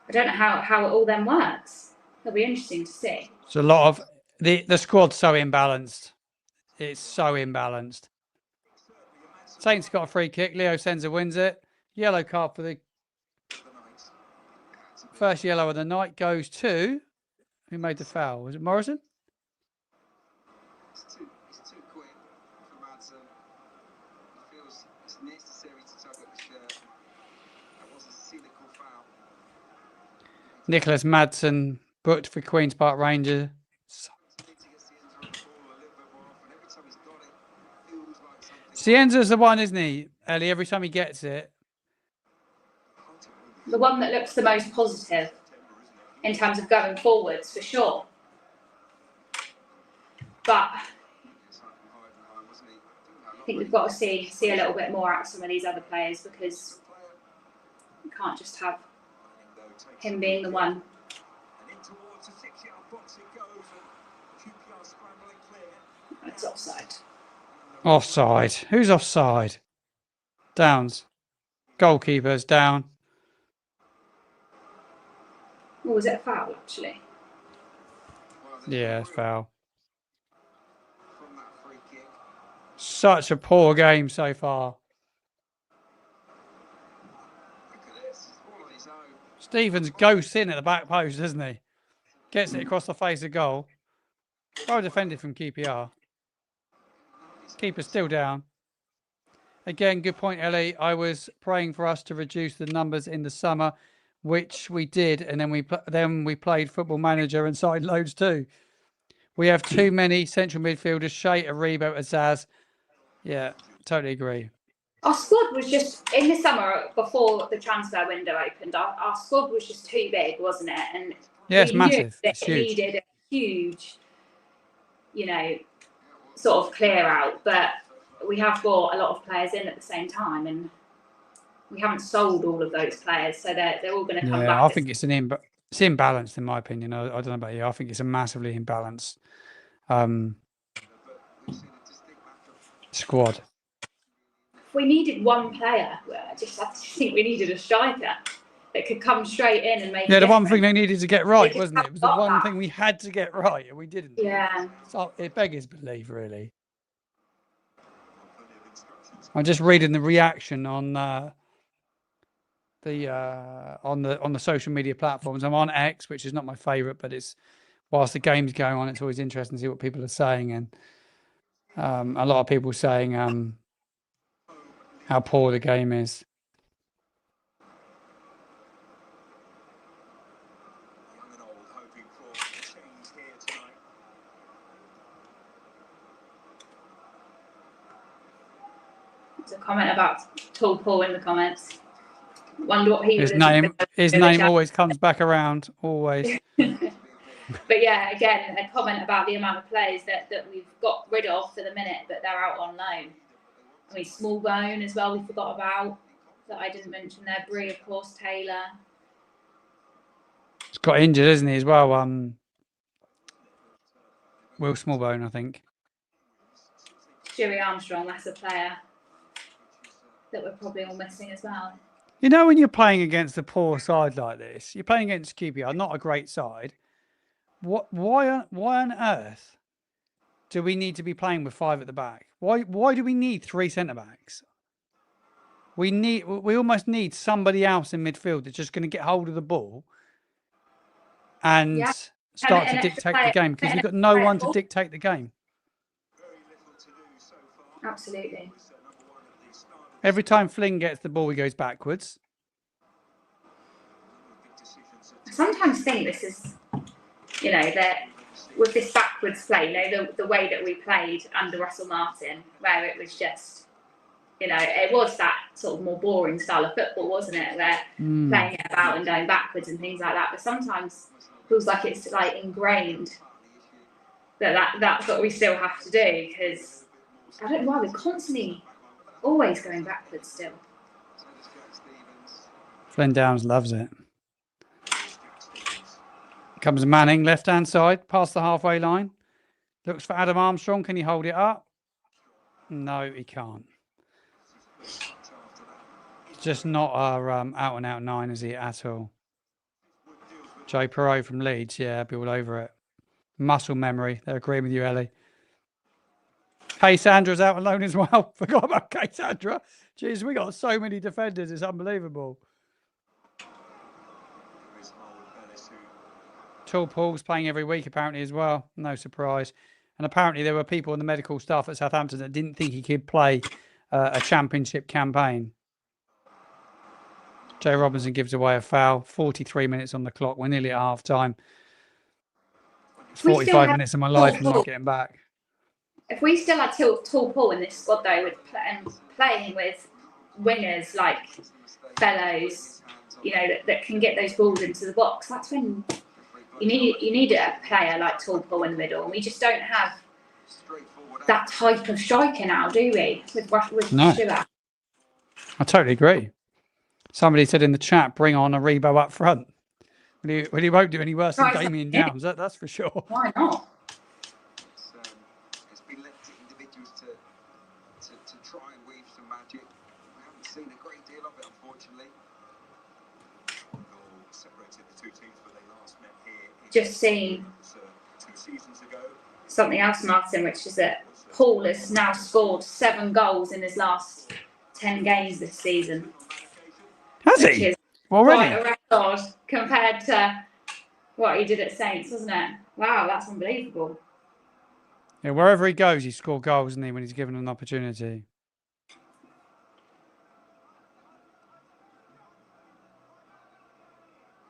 I don't know how it all then works. It'll be interesting to see. It's a lot of the squad's so imbalanced. It's so imbalanced. Saints got a free kick. Leo Senza wins it. Yellow card for the first yellow of the night goes to who made the foul? Was it Morrison? It's too quick for Madsen. He feels it's necessary to tug at the shirt. That was a cynical foul. Nicholas Madsen booked for Queen's Park Rangers. Cienza's the one, isn't he, Ellie? Every time he gets it. The one that looks the most positive in terms of going forwards, for sure. But I think we've got to see a little bit more out of some of these other players, because we can't just have him being the one. It's offside. Offside. Who's offside? Downs. Goalkeeper's down. Or was it a foul, actually? Yeah, foul. Such a poor game so far. Stevens ghosts in at the back post, doesn't he? Gets it across the face of goal. Well defended from QPR. Keeper's still down. Again, good point, Ellie. I was praying for us to reduce the numbers in the summer, which we did, and then we played Football Manager and signed loads too. We have too many central midfielders. Shea, Aribo, Azaz. Yeah, totally agree. Our squad was just, in the summer before the transfer window opened, our squad was just too big, wasn't it? And yeah, it's massive. It needed a huge, sort of clear out. But we have brought a lot of players in at the same time, and we haven't sold all of those players, so they're all going to come back. Yeah, I think it's imbalanced in my opinion. I don't know about you. I think it's a massively imbalanced squad. If we needed one player, I just think we needed a striker that could come straight in and make. Yeah, the one thing they needed to get right, wasn't it? It was the one thing we had to get right, and we didn't. Yeah. So it beggars belief, really. I'm just reading the reaction on the social media platforms. I'm on X, which is not my favourite, but it's whilst the game's going on, it's always interesting to see what people are saying, and a lot of people saying how poor the game is. There's a comment about Tall Paul in the comments. Wonder what he his name always comes back around, always. But yeah, again, a comment about the amount of players that we've got rid of for the minute, but they're out on loan. I mean, Smallbone as well, we forgot about, that I didn't mention there. Bree, of course, Taylor. He's got injured, isn't he, as well? Will Smallbone, I think. Stewie Armstrong, that's a player that we're probably all missing as well. You know, when you're playing against a poor side like this, you're playing against QPR, not a great side. Why on earth do we need to be playing with 5 at the back? Why do we need 3 centre backs? We almost need somebody else in midfield that's just going to get hold of the ball and start to dictate the game, because we've got no one to dictate the game. Absolutely. Every time Flynn gets the ball, he goes backwards. I sometimes think this is, that with this backwards play, the way that we played under Russell Martin, where it was just, it was that sort of more boring style of football, wasn't it? Where playing it about and going backwards and things like that. But sometimes it feels like it's like ingrained that's what we still have to do, because I don't know why we're constantly always going backwards still. Flynn Downs loves it. Comes Manning, left-hand side, past the halfway line. Looks for Adam Armstrong. Can he hold it up? No, he can't. It's just not our out-and-out 9, is he, at all? Joe Perot from Leeds. Yeah, I'll be all over it. Muscle memory. They're agreeing with you, Ellie. Kay Sandra's out on loan as well. Forgot about Kay Sandra. Jeez, we got so many defenders. It's unbelievable. Tall Paul's playing every week, apparently, as well. No surprise. And apparently there were people in the medical staff at Southampton that didn't think he could play a championship campaign. Joe Robinson gives away a foul. 43 minutes on the clock. We're nearly at half time. 45 minutes of my life. I'm not getting back. if we still had tall Paul in this squad though, and playing with wingers like Fellows, you know, that can get those balls into the box, that's when you need a player like tall Paul in the middle. And we just don't have that type of striker now, do we? With No. Stuart. I totally agree. Somebody said in the chat, bring on a Rebo up front. Well, he won't do any worse than Damien Downs, that's for sure. Why not? It's been left to individuals to try and weave some magic. We haven't seen a great deal of it, unfortunately. Separated the two teams, but they last met here. Just seen 2 seasons ago. something else, Martin, which is that Paul has now scored 7 goals in his last 10 games this season. Has which he? is Already? quite a record compared to what he did at Saints, wasn't it? Wow, that's unbelievable. Yeah, wherever he goes, he scores goals, doesn't he, when he's given an opportunity.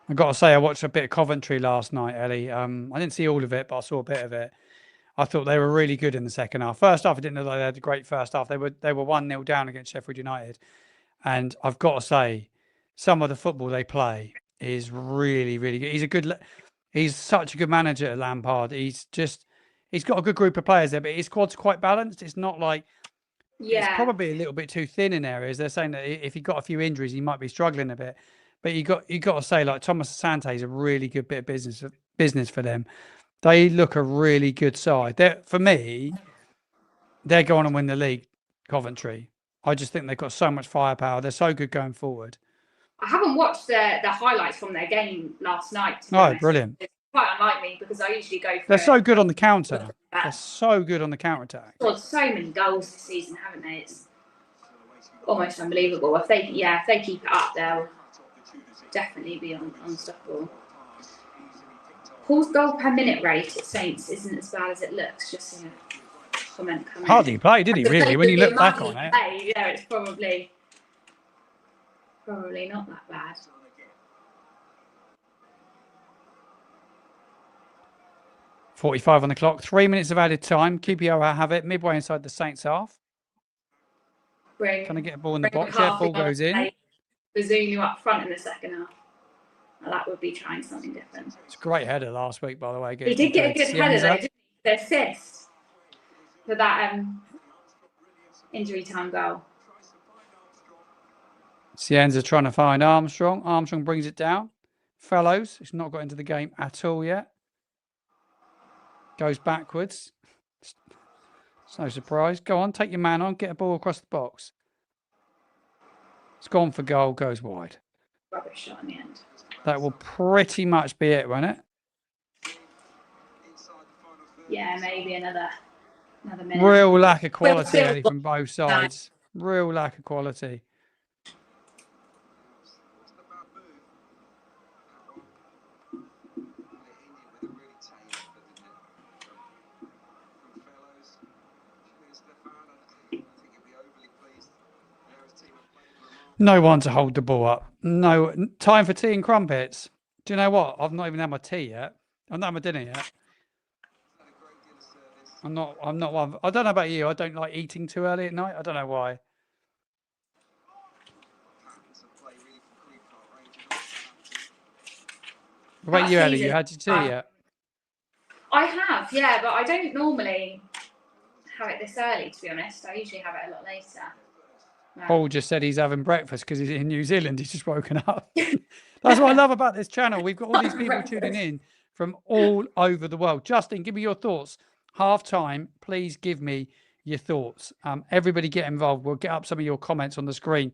I've got to say, I watched a bit of Coventry last night, Ellie. I didn't see all of it, but I saw a bit of it. I thought they were really good in the second half. First half, I didn't know they had a great first half. They were 1-0 down against Sheffield United. And I've got to say, some of the football they play is really, really good. He's such a good manager, Lampard. He's got a good group of players there, but his squad's quite balanced. It's not like, it's probably a little bit too thin in areas. They're saying that if he got a few injuries, he might be struggling a bit. But you got to say, like, Thomas Asante is a really good bit of business for them. They look a really good side. For me, they're going to win the league, Coventry. I just think they've got so much firepower. They're so good going forward. I haven't watched the highlights from their game last night. Oh, brilliant. It's quite unlike me because I usually go for They're so good on the counter. They're so good on the counter-attack. Scored so many goals this season, haven't they? It's almost unbelievable. If they keep it up, they'll definitely be unstoppable. Paul's goal per minute rate at Saints isn't as bad as it looks. Just in a comment coming. Hardly played, did he? Really? When you look back on it, yeah, it's probably not that bad. .45 on the clock. 3 minutes of added time. QPR have it midway inside the Saints half. Can I get a ball in the box? Yeah, ball goes in. Bazunu up front in the second half. Well, that would be trying something different. It's a great header last week, by the way. He did get a good header, though, didn't he? The assist for that injury time goal. Cienza trying to find Armstrong. Armstrong brings it down. Fellows, it's not got into the game at all yet. Goes backwards. It's no surprise. Go on, take your man on, get a ball across the box. It's gone for goal, goes wide. Rubbish shot in the end. That will pretty much be it, won't it? Yeah, maybe another minute. Real lack of quality, Eddie, from both sides. Real lack of quality. No one to hold the ball up. No time for tea and crumpets. Do you know what? I've not even had my tea yet. I've not had my dinner yet. I'm not one. I don't know about you. I don't like eating too early at night. I don't know why. What about you, Ellie? You had your tea yet? I have, yeah, but I don't normally have it this early, to be honest. I usually have it a lot later. Paul just said he's having breakfast because he's in New Zealand. He's just woken up. That's what I love about this channel. We've got all these people tuning in from all over the world. Justin, give me your thoughts. Half time, please give me your thoughts. Everybody get involved. We'll get up some of your comments on the screen.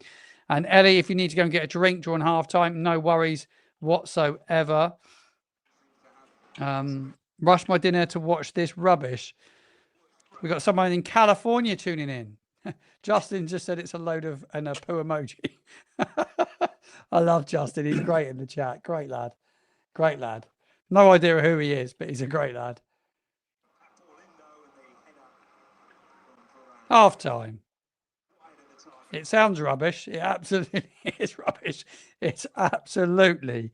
And Ellie, if you need to go and get a drink during half time, no worries whatsoever. Rush my dinner to watch this rubbish. We've got someone in California tuning in. Justin just said it's a load of and a poo emoji. I love Justin. He's great in the chat. Great lad. Great lad. No idea who he is, but he's a great lad. Half time. It sounds rubbish. It absolutely is rubbish. It's absolutely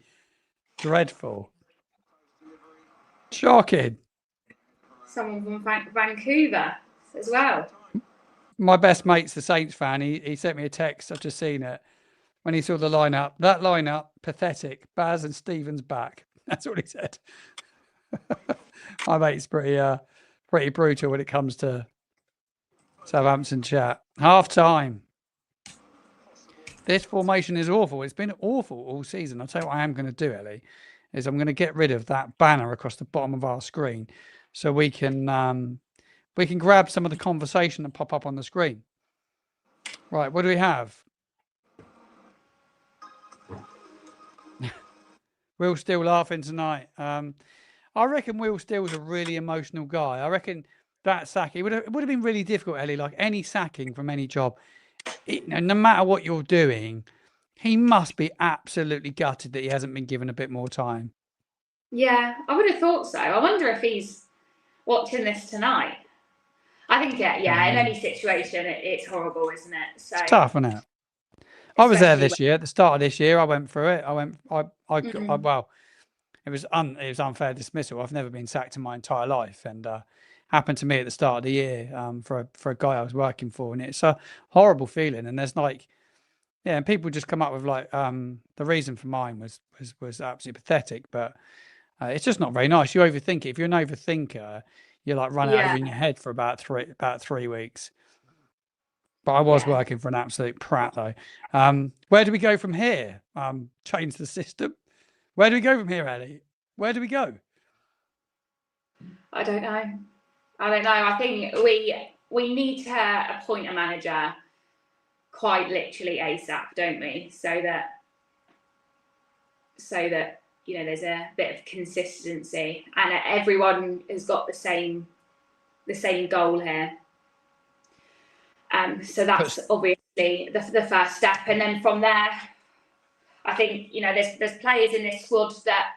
dreadful. Shocking. Someone from Vancouver as well. My best mate's the Saints fan. He sent me a text. I've just seen it. When he saw the lineup, that lineup, pathetic. Baz and Stevens back. That's what he said. My mate's pretty brutal when it comes to Southampton chat. Half time. This formation is awful. It's been awful all season. I'll tell you what I am going to do, Ellie, is I'm going to get rid of that banner across the bottom of our screen so we can grab some of the conversation that pop up on the screen. Right, what do we have? Will Steele laughing tonight. I reckon Will Steele's a really emotional guy. I reckon that sack, it would have been really difficult, Ellie, like any sacking from any job. No matter what you're doing, he must be absolutely gutted that he hasn't been given a bit more time. Yeah, I would have thought so. I wonder if he's watching this tonight. I think, in any situation, it's horrible, isn't it? So it's tough, isn't it? I was there this year. At the start of this year, I went through it. Well, it was unfair dismissal. I've never been sacked in my entire life, and happened to me at the start of the year for a guy I was working for, and it's a horrible feeling. And there's and people just come up with the reason for mine was absolutely pathetic, but it's just not very nice. You overthink it. If you're an overthinker, you run out of in your head for about 3 weeks. But I was working for an absolute prat, though. Where do we go from here? Change the system. Where do we go from here, Ellie? Where do we go? I don't know. I think we need to appoint a manager quite literally ASAP, don't we? So that there's a bit of consistency and everyone has got the same goal here. So that's obviously the first step, and then from there, I think there's players in this squad that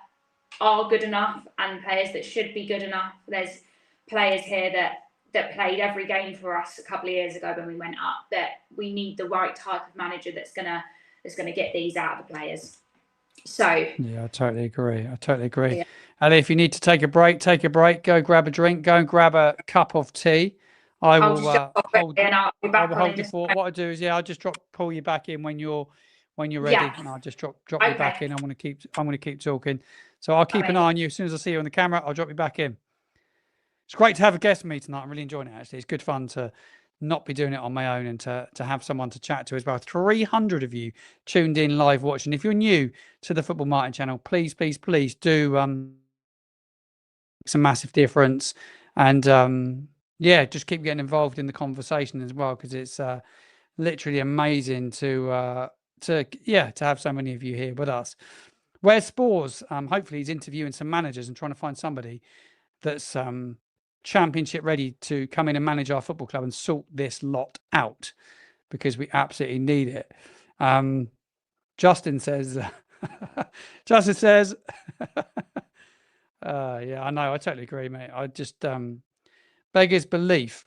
are good enough and players that should be good enough. There's players here that played every game for us a couple of years ago when we went up. That we need the right type of manager that's gonna get these out of the players. So yeah, I totally agree. Yeah. Ellie, if you need to take a break. Go grab a drink. Go and grab a cup of tea. I will hold the fort. What I do is, I'll just pull you back in when you're ready, and I'll just drop you back in. I'm going to keep talking. So I'll keep an eye on you. As soon as I see you on the camera, I'll drop you back in. It's great to have a guest with me tonight. I'm really enjoying it, actually. It's good fun to not be doing it on my own and to have someone to chat to as well. 300 of you tuned in live watching. If you're new to the Football Martin channel, please do it's a massive difference. And just keep getting involved in the conversation as well, because it's literally amazing to have so many of you here with us. Where's Spores? Hopefully he's interviewing some managers and trying to find somebody that's championship ready to come in and manage our football club and sort this lot out, because we absolutely need it. Justin says I know, I totally agree, mate. I just beggars belief.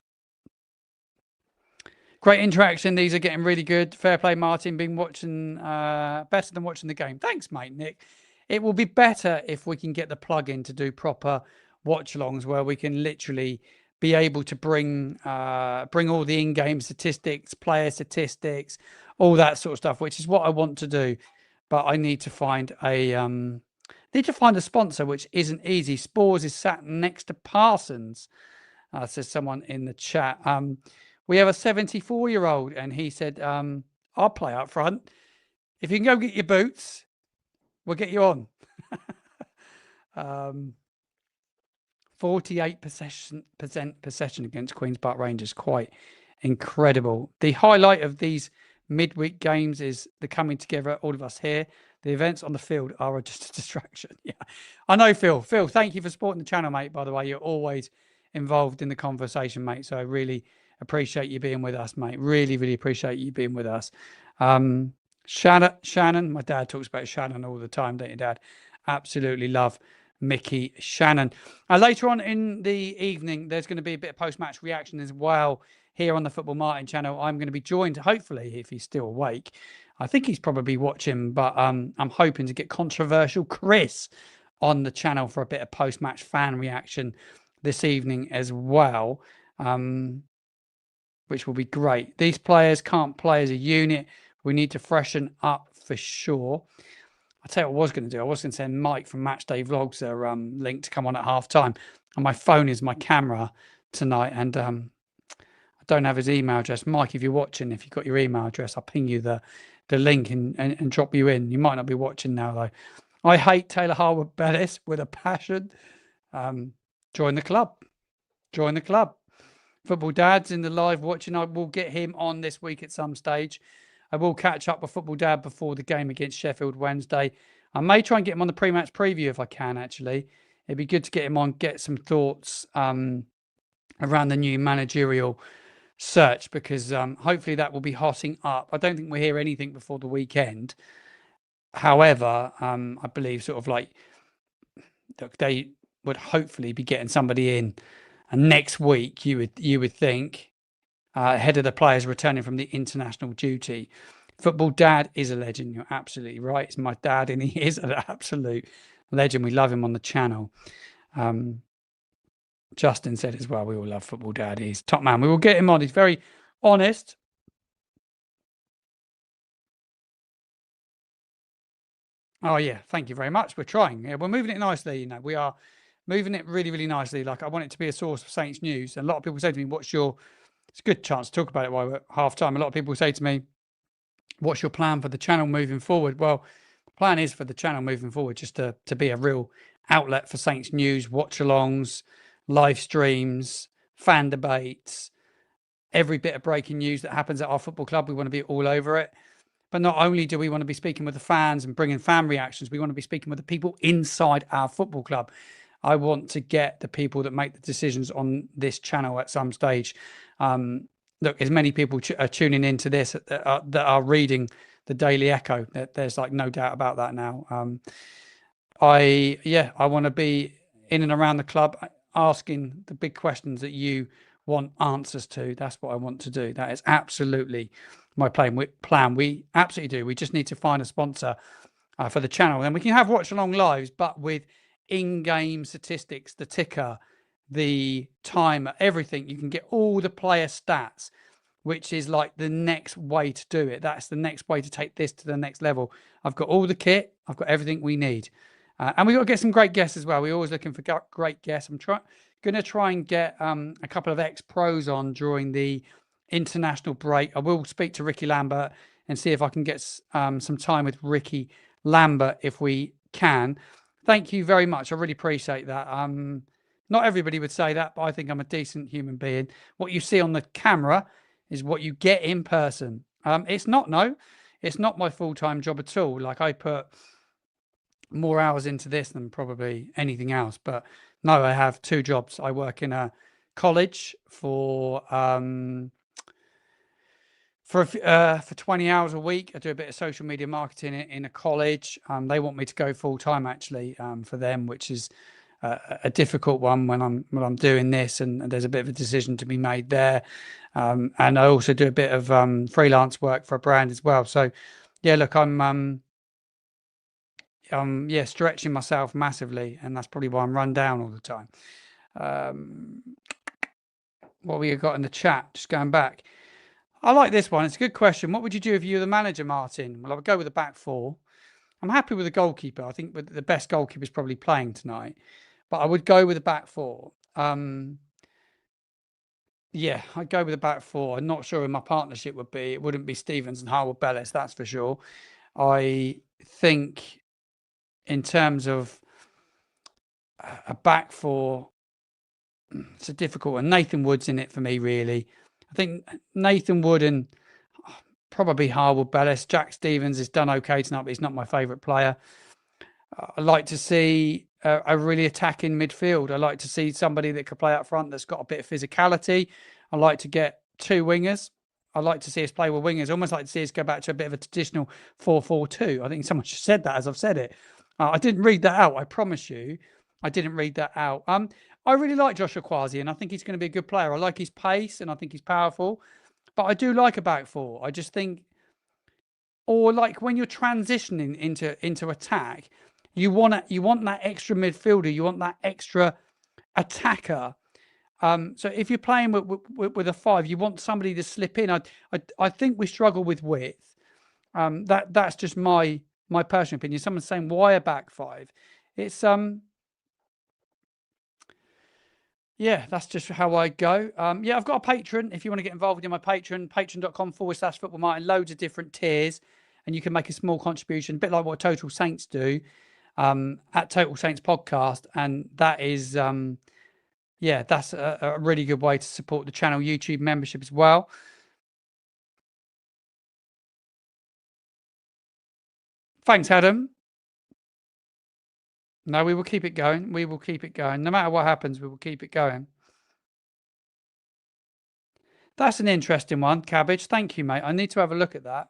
Great interaction. These are getting really good. Fair play, Martin. Been watching better than watching the game. Thanks, mate, Nick. It will be better if we can get the plug-in to do proper watch-alongs where we can literally be able to bring all the in-game statistics, player statistics, all that sort of stuff, which is what I want to do. But I need to find a sponsor, which isn't easy. Spores is sat next to Parsons, says someone in the chat. We have a 74-year-old, and he said, I'll play up front. If you can go get your boots, we'll get you on. 48% possession against Queen's Park Rangers. Quite incredible. The highlight of these midweek games is the coming together, all of us here. The events on the field are just a distraction. Yeah, I know, Phil. Phil, thank you for supporting the channel, mate. By the way, you're always involved in the conversation, mate. So I really appreciate you being with us, mate. Really, really appreciate you being with us. Shannon, my dad talks about Shannon all the time, don't you, Dad? Absolutely love Mickey Shannon. Later on in the evening, there's going to be a bit of post-match reaction as well here on the Football Martin channel. I'm going to be joined, hopefully, if he's still awake. I think he's probably watching, but I'm hoping to get Controversial Chris on the channel for a bit of post-match fan reaction this evening as well. which will be great. These players can't play as a unit. We need to freshen up for sure. I'll tell you what I was going to do. I was going to send Mike from Matchday Vlogs a link to come on at half time. And my phone is my camera tonight. And I don't have his email address. Mike, if you're watching, if you've got your email address, I'll ping you the link and drop you in. You might not be watching now, though. I hate Taylor Harwood-Bellis with a passion. Join the club. Join the club. Football Dad's in the live watching. I will get him on this week at some stage. I will catch up with Football Dad before the game against Sheffield Wednesday. I may try and get him on the pre-match preview if I can, actually. It'd be good to get him on, get some thoughts around the new managerial search, because hopefully that will be hotting up. I don't think we'll hear anything before the weekend. However, I believe sort of like they would hopefully be getting somebody in. And next week, you would think, ahead of the players returning from the international duty. Football Dad is a legend. You're absolutely right. It's my dad, and he is an absolute legend. We love him on the channel. Justin said as well, we all love Football Dad. He's top man. We will get him on. He's very honest. Oh, yeah. Thank you very much. We're trying. Yeah, we're moving it nicely. You know, we are moving it really, really nicely. Like, I want it to be a source of Saints news. And a lot of people say to me, it's a good chance to talk about it while we're at half time. A lot of people say to me, what's your plan for the channel moving forward? Well, the plan is for the channel moving forward just to be a real outlet for Saints news, watch-alongs, live streams, fan debates, every bit of breaking news that happens at our football club. We want to be all over it. But not only do we want to be speaking with the fans and bringing fan reactions, we want to be speaking with the people inside our football club. I want to get the people that make the decisions on this channel at some stage. Look, as many people are tuning into this that are reading the Daily Echo. There's like no doubt about that now. I want to be in and around the club asking the big questions that you want answers to. That's what I want to do. That is absolutely my plan. We absolutely do. We just need to find a sponsor for the channel. And we can have watch along lives, but with in-game statistics, the ticker, the time, everything. You can get all the player stats, which is like the next way to do it. That's the next way to take this to the next level. I've got all the kit. I've got everything we need. And we've got to get some great guests as well. We're always looking for great guests. I'm going to try and get a couple of ex-pros on during the international break. I will speak to Ricky Lambert and see if I can get some time with Ricky Lambert if we can. Thank you very much. I really appreciate that. Not everybody would say that, but I think I'm a decent human being. What you see on the camera is what you get in person. It's not my full-time job at all. Like, I put more hours into this than probably anything else. But no, I have two jobs. I work in a college for 20 hours a week. I do a bit of social media marketing in a college. They want me to go full time actually for them, which is a difficult one when I'm doing this, and there's a bit of a decision to be made there. And I also do a bit of freelance work for a brand as well. So yeah, look, I'm stretching myself massively, and that's probably why I'm run down all the time. What we got in the chat, just going back. I like this one. It's a good question. What would you do if you were the manager, Martin? Well, I would go with the back four. I'm happy with the goalkeeper. I think the best goalkeeper is probably playing tonight, but I would go with the back four. I'd go with the back four. I'm not sure who my partnership would be. It wouldn't be Stevens and Harwood-Bellis, that's for sure. I think in terms of a back four, it's a difficult one. Nathan Wood's in it for me, really. I think Nathan Wood and probably Harwood-Bellis. Jack Stevens has done okay tonight, but he's not my favourite player. I like to see a really attacking midfield. I like to see somebody that could play up front that's got a bit of physicality. I like to get two wingers. I like to see us play with wingers. I almost like to see us go back to a bit of a traditional 4-4-2. I think someone just said that as I've said it. I didn't read that out. I promise you, I didn't read that out. I really like Joshua Kwasi, and I think he's going to be a good player. I like his pace, and I think he's powerful. But I do like a back four. I just think, or like when you're transitioning into attack, you want that extra midfielder, you want that extra attacker So if you're playing with a 5, you want somebody to slip in. I think we struggle with width. That's just my personal opinion. Someone's saying why a back 5? It's yeah, that's just how I go. Yeah, I've got a Patreon. If you want to get involved in my Patreon, patreon.com/FootballMartin. Loads of different tiers, and you can make a small contribution, a bit like what Total Saints do at Total Saints Podcast. And that is, yeah, that's a really good way to support the channel. YouTube membership as well. Thanks, Adam. No, we will keep it going. We will keep it going. No matter what happens, we will keep it going. That's an interesting one, Cabbage. Thank you, mate. I need to have a look at that.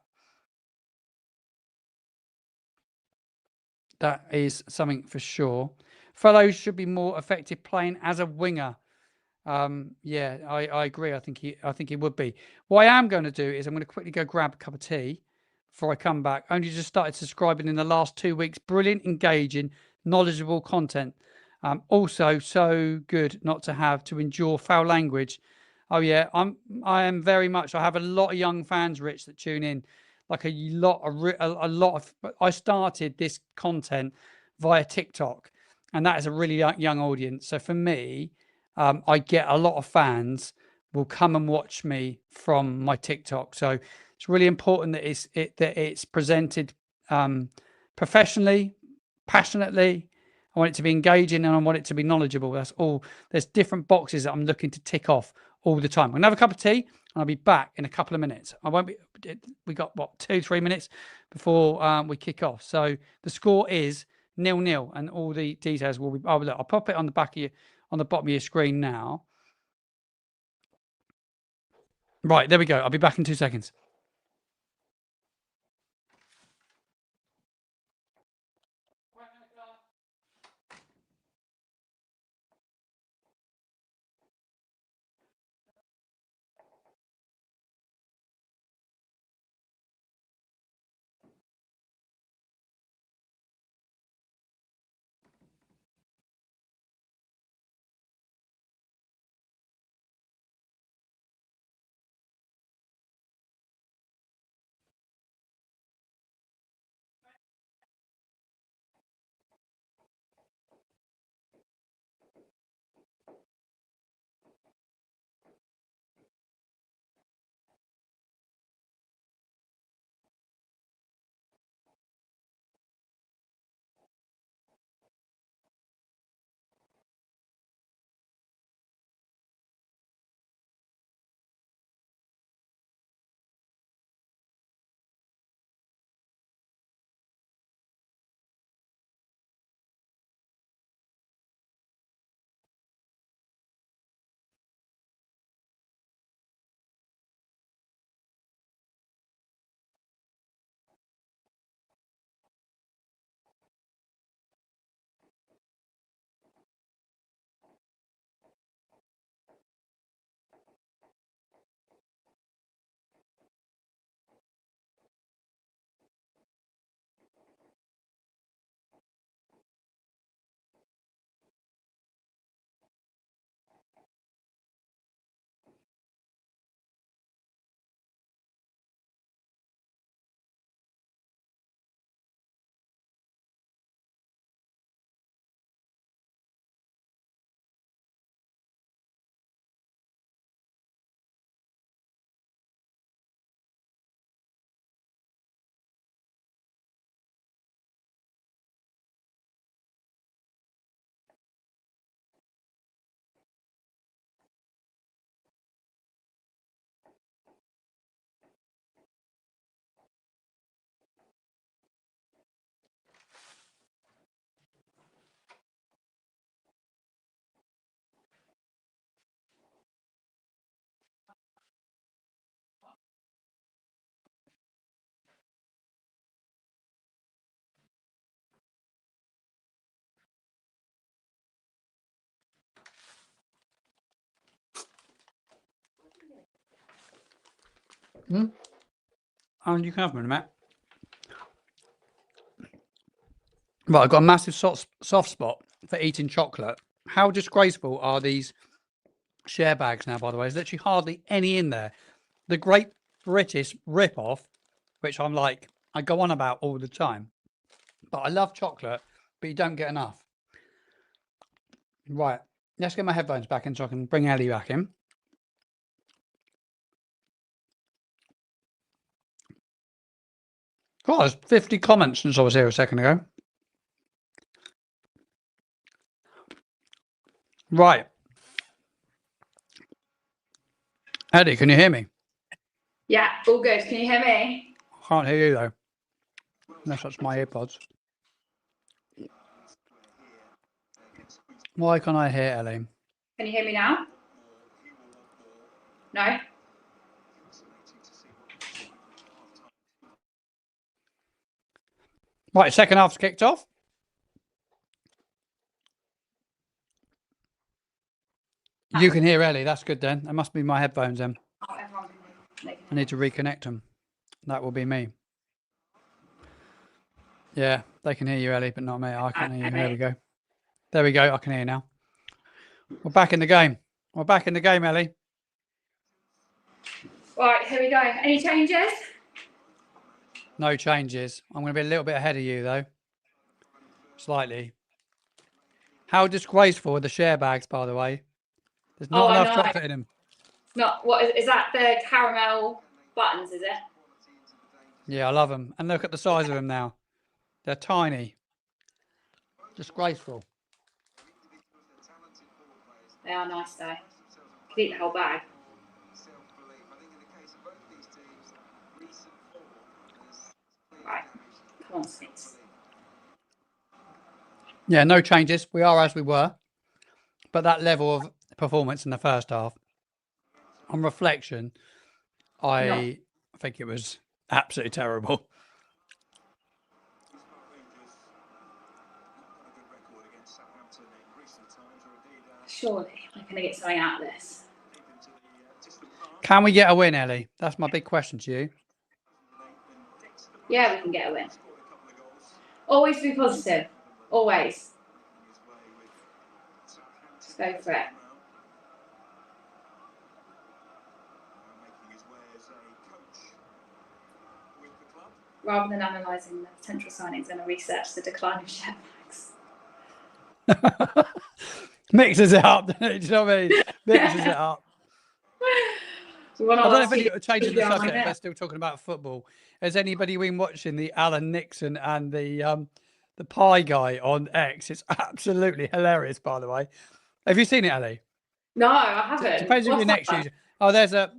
That is something for sure. Fellows should be more effective playing as a winger. Yeah, I agree. I think he would be. What I am going to do is I'm going to quickly go grab a cup of tea before I come back. Only just started subscribing in the last 2 weeks. Brilliant, engaging, knowledgeable content. Also, so good not to have to endure foul language. Oh yeah, I am very much. I have a lot of young fans, Rich, that tune in. Like a lot of. I started this content via TikTok, and that is a really young audience. So for me, I get a lot of fans will come and watch me from my TikTok. So it's really important that it's presented professionally, passionately. I want it to be engaging and I want it to be knowledgeable. That's all. There's different boxes that I'm looking to tick off all the time. I'm gonna have a cup of tea and I'll be back in a couple of minutes. I won't be. We got what 2-3 minutes before we kick off. So the score is 0-0, and all the details will be. Oh look, I'll pop it on the back of on the bottom of your screen now. Right, there we go. I'll be back in 2 seconds. And you can have them in a minute. Right, I've got a massive soft spot for eating chocolate. How disgraceful are these share bags now, by the way. There's literally hardly any in there. The Great British rip-off, which I'm like, I go on about all the time. But I love chocolate, but you don't get enough. Right, let's get my headphones back in so I can bring Ellie back in. God, there's 50 comments since I was here a second ago. Right. Eddie, can you hear me? Yeah, all good. Can you hear me? I can't hear you though. Unless that's my earpods. Why can't I hear Ellie? Can you hear me now? No? Right, second half's kicked off. You can hear Ellie. That's good then. That must be my headphones then. Oh, everyone can hear. I need to reconnect them. That will be me. Yeah, they can hear you, Ellie, but not me. I can't hear you. There we go. There we go. I can hear you now. We're back in the game. We're back in the game, Ellie. Right, here we go. Any changes? No changes. I'm going to be a little bit ahead of you, though. Slightly. How disgraceful are the share bags, by the way? There's not enough chocolate in them. Not what is that? The caramel buttons, is it? Yeah, I love them. And look at the size of them now. They're tiny. Disgraceful. They are nice though. Could eat the whole bag. Right, come on, Snitz. Yeah, no changes. We are as we were. But that level of performance in the first half, on reflection, I think it was absolutely terrible. Surely I'm going to get something out of this. Can we get a win, Ellie? That's my big question to you. Yeah, we can get a win. Always be positive. Always. Just go for it. Rather than analysing the potential signings and research the decline of share bags. Mixes it up, doesn't it? Do you know what I mean? Mixes it up. I don't know if any changes the subject, but still talking about football. Has anybody been watching the Alan Nixon and the pie guy on X? It's absolutely hilarious, by the way. Have you seen it, Ellie? No, I haven't. Depends on your next user. Oh, there's a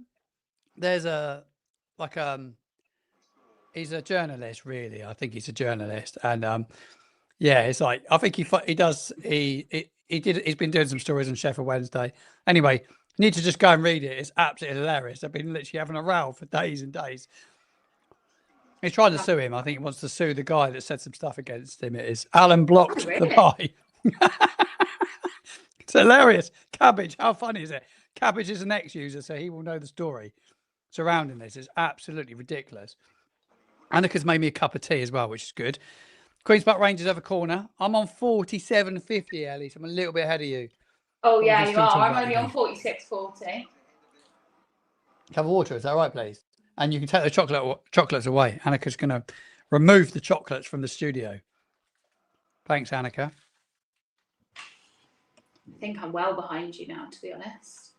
he's a journalist, really. I think he's a journalist, and yeah, it's like I think he's been doing some stories on Sheffield Wednesday. Anyway, you need to just go and read it. It's absolutely hilarious. I've been literally having a row for days and days. He's trying to sue him. I think he wants to sue the guy that said some stuff against him. It is Alan blocked the pie. It's hilarious. Cabbage, how funny is it? Cabbage is an ex-user, so he will know the story surrounding this. It's absolutely ridiculous. Annika's made me a cup of tea as well, which is good. Queen's Park Rangers have a corner. I'm on 47.50, Ellie, so I'm a little bit ahead of you. Oh, yeah, you are. I'm only on 46.40. Have a water, is that right, please? And you can take the chocolates away. Annika's going to remove the chocolates from the studio. Thanks, Annika. I think I'm well behind you now, to be honest.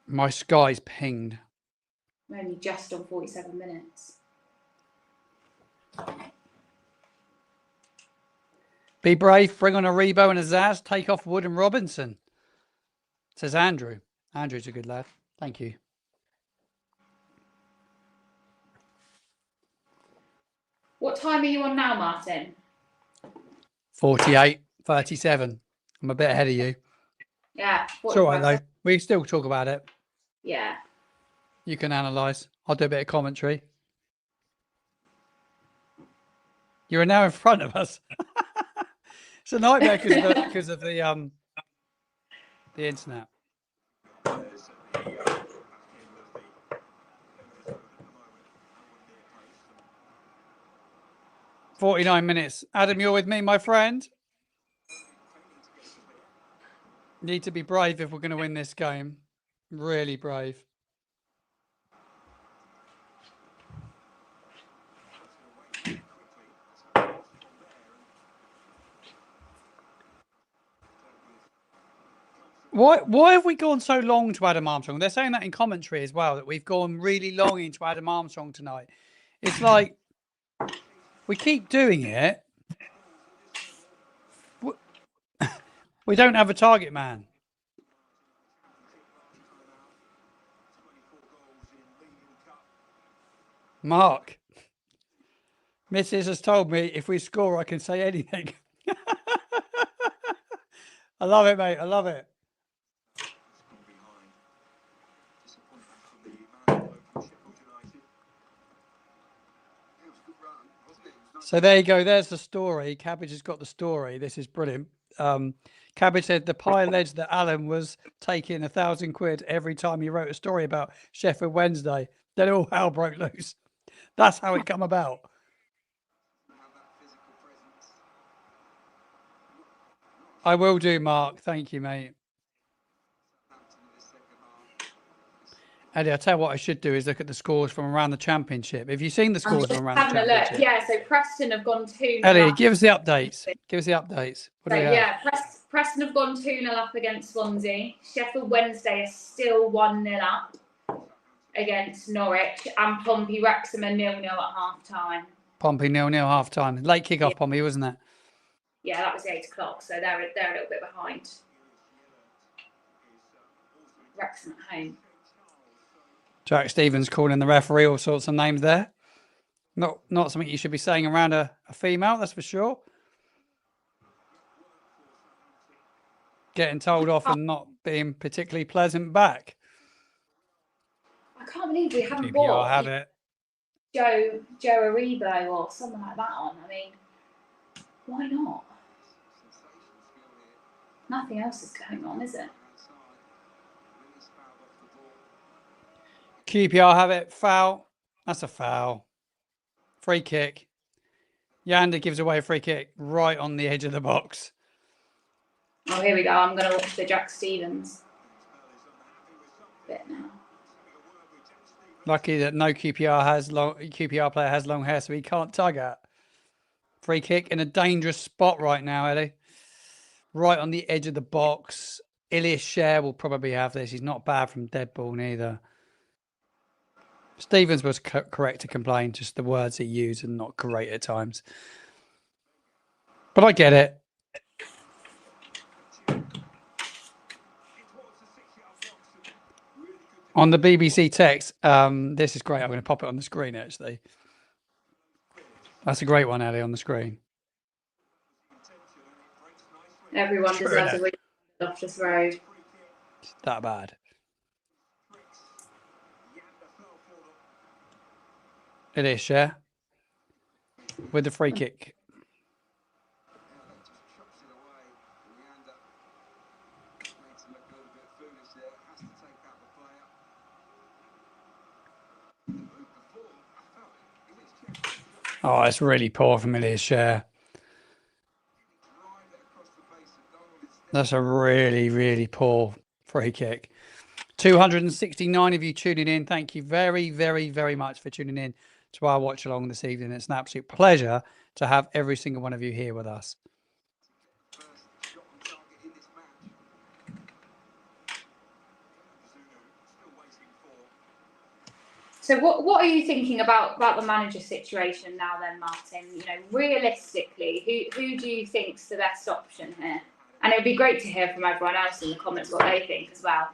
My Sky's pinged. I'm only just on 47 minutes. Be brave, bring on a Rebo and a Zaz, take off Wood and Robinson. Says Andrew. Andrew's a good lad. Thank you. What time are you on now, Martin? 48.37. I'm a bit ahead of you. Yeah. It's all right, though. We still talk about it. Yeah. You can analyse. I'll do a bit of commentary. You are now in front of us. It's a nightmare because of the internet. 49 minutes. Adam, you're with me, my friend? Need to be brave if we're going to win this game. Really brave. Why have we gone so long to Adam Armstrong? They're saying that in commentary as well, that we've gone really long into Adam Armstrong tonight. It's like we keep doing it. We don't have a target man. Mark. Mrs. has told me if we score, I can say anything. I love it, mate. I love it. So there you go. There's the story. Cabbage has got the story. This is brilliant. Cabbage said the pie alleged that Alan was taking £1,000 every time he wrote a story about Sheffield Wednesday. Then all hell broke loose. That's how it come about. I will do, Mark. Thank you, mate. Eddie, I'll tell you what I should do is look at the scores from around the Championship. Have you seen the scores from around the Championship? Yeah, so Preston have gone 2-0. Eddie, give us the updates. Give us the updates. So, yeah, Preston have gone 2-0 up against Swansea. Sheffield Wednesday are still 1-0 up against Norwich. And Pompey Wrexham are 0-0 at half-time. Pompey 0-0 half-time. Late kick-off, yeah. Pompey, wasn't it? Yeah, that was 8 o'clock, so they're a little bit behind. Wrexham at home. Jack Stevens calling the referee all sorts of names there. Not something you should be saying around a female, that's for sure. Getting told off and not being particularly pleasant back. I can't believe we haven't QPR bought have it. Joe Aribo or something like that on. I mean, why not? Nothing else is going on, is it? QPR have it. Foul. That's a foul. Free kick. Yander gives away a free kick right on the edge of the box. Oh, here we go. I'm going to watch the Jack Stevens bit now. Lucky that no QPR player has long hair, so he can't tug at. Free kick in a dangerous spot right now, Eddie. Right on the edge of the box. Ilias Share will probably have this. He's not bad from dead ball neither. Stevens was correct to complain, just the words he used and not great at times. But I get it. On the BBC text, this is great. I'm going to pop it on the screen, actually. That's a great one, Ellie, on the screen. Everyone deserves a win on Loftus Road. It's that bad. It is, yeah. With the free kick. Oh, it's really poor from Ilias Share. That's a really, really poor free kick. 269 of you tuning in. Thank you very, very, very much for tuning in to our watch along this evening. It's an absolute pleasure to have every single one of you here with us. So what are you thinking about the manager situation now then, Martin? You know, realistically, who do you think's the best option here? And it would be great to hear from everyone else in the comments what they think as well.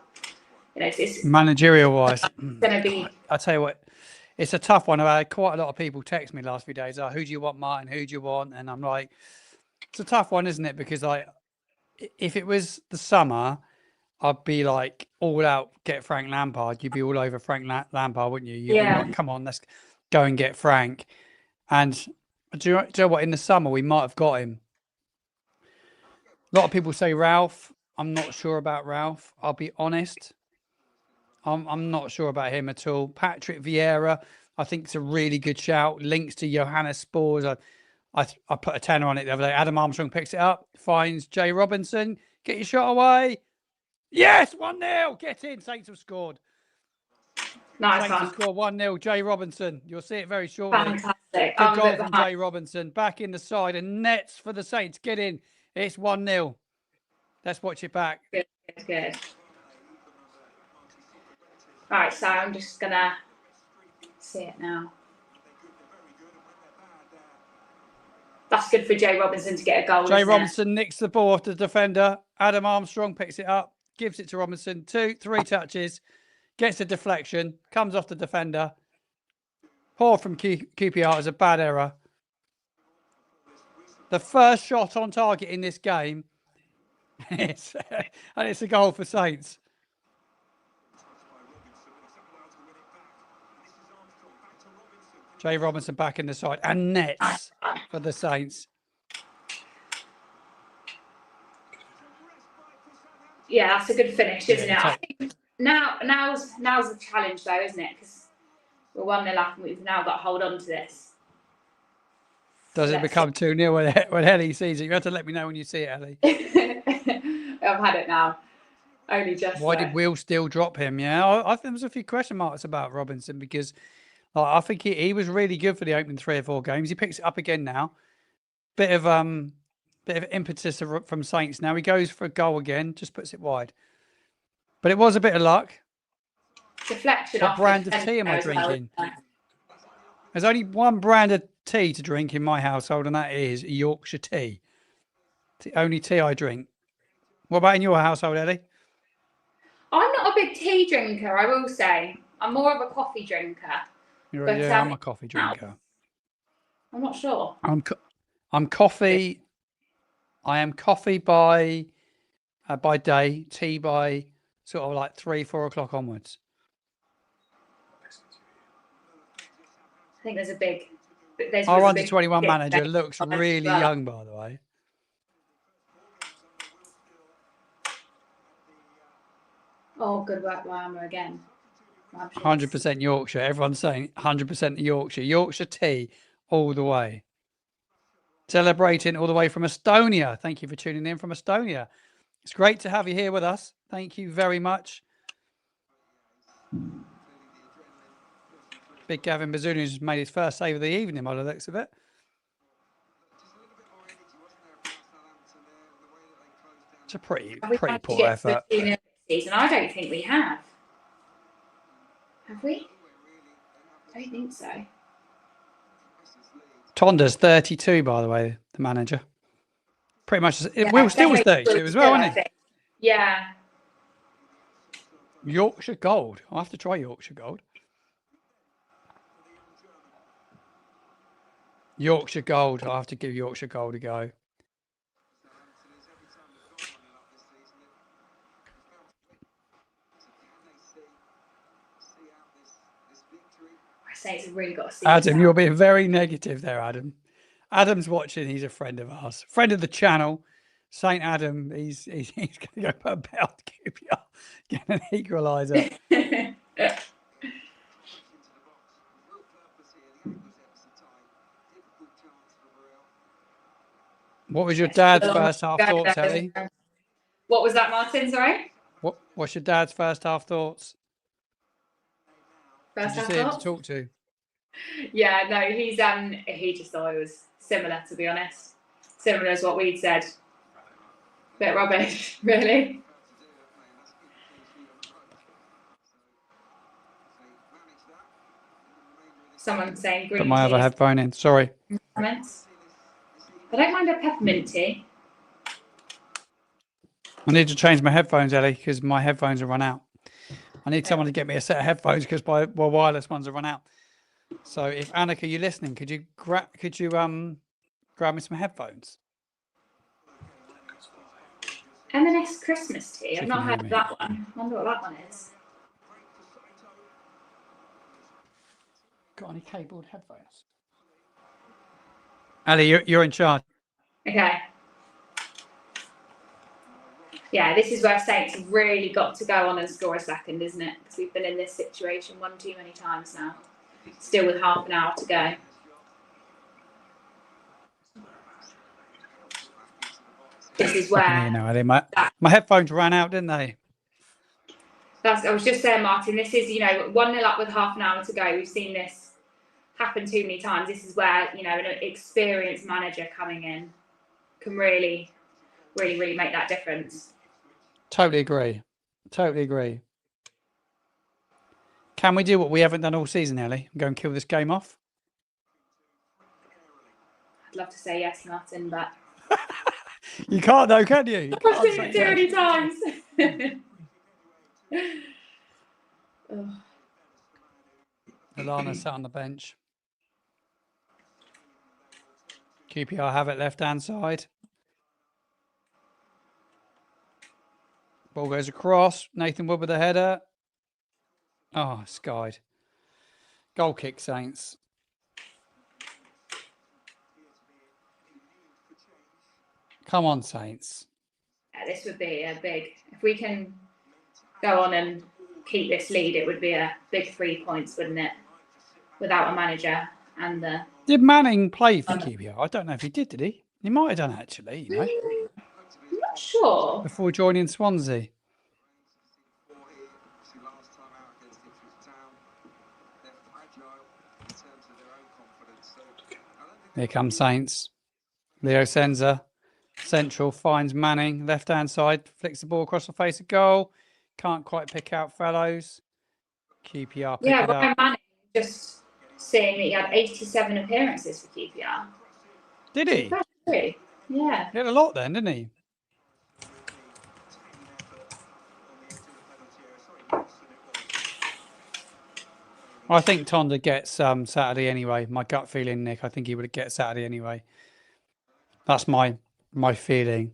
You know, it's managerial wise, going to be. I'll tell you what, it's a tough one. I had quite a lot of people text me last few days. Oh, who do you want, Martin? Who do you want? And I'm like, it's a tough one, isn't it? Because like, if it was the summer, I'd be like all out, get Frank Lampard. You'd be all over Frank Lampard, wouldn't you? You'd be like, come on, let's go and get Frank. And do you know what? In the summer, we might have got him. A lot of people say Ralph. I'm not sure about Ralph. I'll be honest. I'm not sure about him at all. Patrick Vieira, I think it's a really good shout. Links to Johannes Spores. I put a tenner on it the other day. Adam Armstrong picks it up, finds Jay Robinson. Get your shot away. Yes, 1-0. Get in. Saints have scored. Nice Saints have one. scored 1-0. Jay Robinson. You'll see it very shortly. Fantastic. Good goal from Jay Robinson. Back in the side and nets for the Saints. Get in. It's 1-0. Let's watch it back. Good, good. Right, so I'm just going to see it now. That's good for Jay Robinson to get a goal. Jay Robinson nicks the ball off the defender. Adam Armstrong picks it up, gives it to Robinson. 2-3 touches, gets a deflection, comes off the defender. Poor from QPR is a bad error. The first shot on target in this game, and it's a goal for Saints. Jay Robinson back in the side and nets for the Saints. Yeah, that's a good finish, isn't it? I think now's the challenge, though, isn't it? Because we're 1-0 up and we've now got to hold on to this. Does it become 2-0 when Ellie sees it? You have to let me know when you see it, Ellie. I've had it now. Only just. Why did Will still drop him? Yeah, I think there was a few question marks about Robinson because I think he was really good for the opening 3 or 4 games. He picks it up again now. Bit of impetus from Saints now. He goes for a goal again, just puts it wide. But it was a bit of luck. Deflection. What brand of tea am I drinking? There's only one brand of tea to drink in my household, and that is Yorkshire tea. It's the only tea I drink. What about in your household, Ellie? I'm not a big tea drinker, I will say. I'm more of a coffee drinker. I'm a coffee drinker. I'm not sure. I'm coffee. I am coffee by day, tea by sort of like 3-4 o'clock onwards. I think there's a big. Our under-21 manager looks really young, by the way. Oh, good work by Emma again. 100% Yorkshire. Everyone's saying 100% Yorkshire. Yorkshire tea all the way. Celebrating all the way from Estonia. Thank you for tuning in from Estonia. It's great to have you here with us. Thank you very much. Big Gavin Bazunu has made his first save of the evening by the looks of it. It's a pretty poor effort. Season. I don't think we have. Have we? I don't think so. Tonda's 32, by the way, the manager. Pretty much. Will still was 32 as well, wasn't he? Yeah. Yorkshire Gold. I'll have to try Yorkshire Gold. Yorkshire Gold. I'll have to give Yorkshire Gold a go. I say it's really got to see. Adam, you're being very negative there, Adam. Adam's watching. He's a friend of ours, friend of the channel. Saint Adam. He's going to go put a bet on QPR, get an equaliser. What was your dad's first half thoughts, Ellie? What was that, Martin? Sorry. What's your dad's first half thoughts? First Did you see him to talk to? Yeah, no, he just thought it was similar, to be honest. Similar as what we'd said. Bit rubbish, really. Someone saying green. Put my other headphone in. Sorry. Comments. I don't mind a peppermint tea. I need to change my headphones, Ellie, because my headphones have run out. I need someone to get me a set of headphones because my wireless ones have run out. So if Annika, you're listening, could you grab me some headphones? M&S Christmas tea. I've not heard of that one. I wonder what that one is. Got any cabled headphones? Ali, you're in charge. Okay. Yeah, this is where Saints have really got to go on and score a second, isn't it? Because we've been in this situation one too many times now. Still with half an hour to go. This is where... My headphones ran out, didn't they? I was just saying, Martin, this is, 1-0 up with half an hour to go. We've seen this happen too many times. This is where, an experienced manager coming in can really, really, really make that difference. Totally agree. Totally agree. Can we do what we haven't done all season, Ellie? Go and kill this game off? I'd love to say yes, Martin, but... You can't though, can you? I've seen it too many times. Alana sat on the bench. QPR have it left-hand side. Ball goes across. Nathan Wood with the header. Oh, skied. Goal kick, Saints. Come on, Saints. Yeah, this would be a big... If we can go on and keep this lead, it would be a big 3 points, wouldn't it? Without a manager and the... Did Manning play for QPR? I don't know if he did he? He might have done, actually, I'm not sure. Before joining Swansea. Here comes Saints. Leo Senza. Central finds Manning. Left-hand side. Flicks the ball across the face of goal. Can't quite pick out Fellows. QPR pick it up. Ryan Manning, just seeing that he had 87 appearances for QPR. Did he? Yeah. He had a lot then, didn't he? I think Tonda gets Saturday anyway. My gut feeling, Nick. I think he would get Saturday anyway. That's my feeling.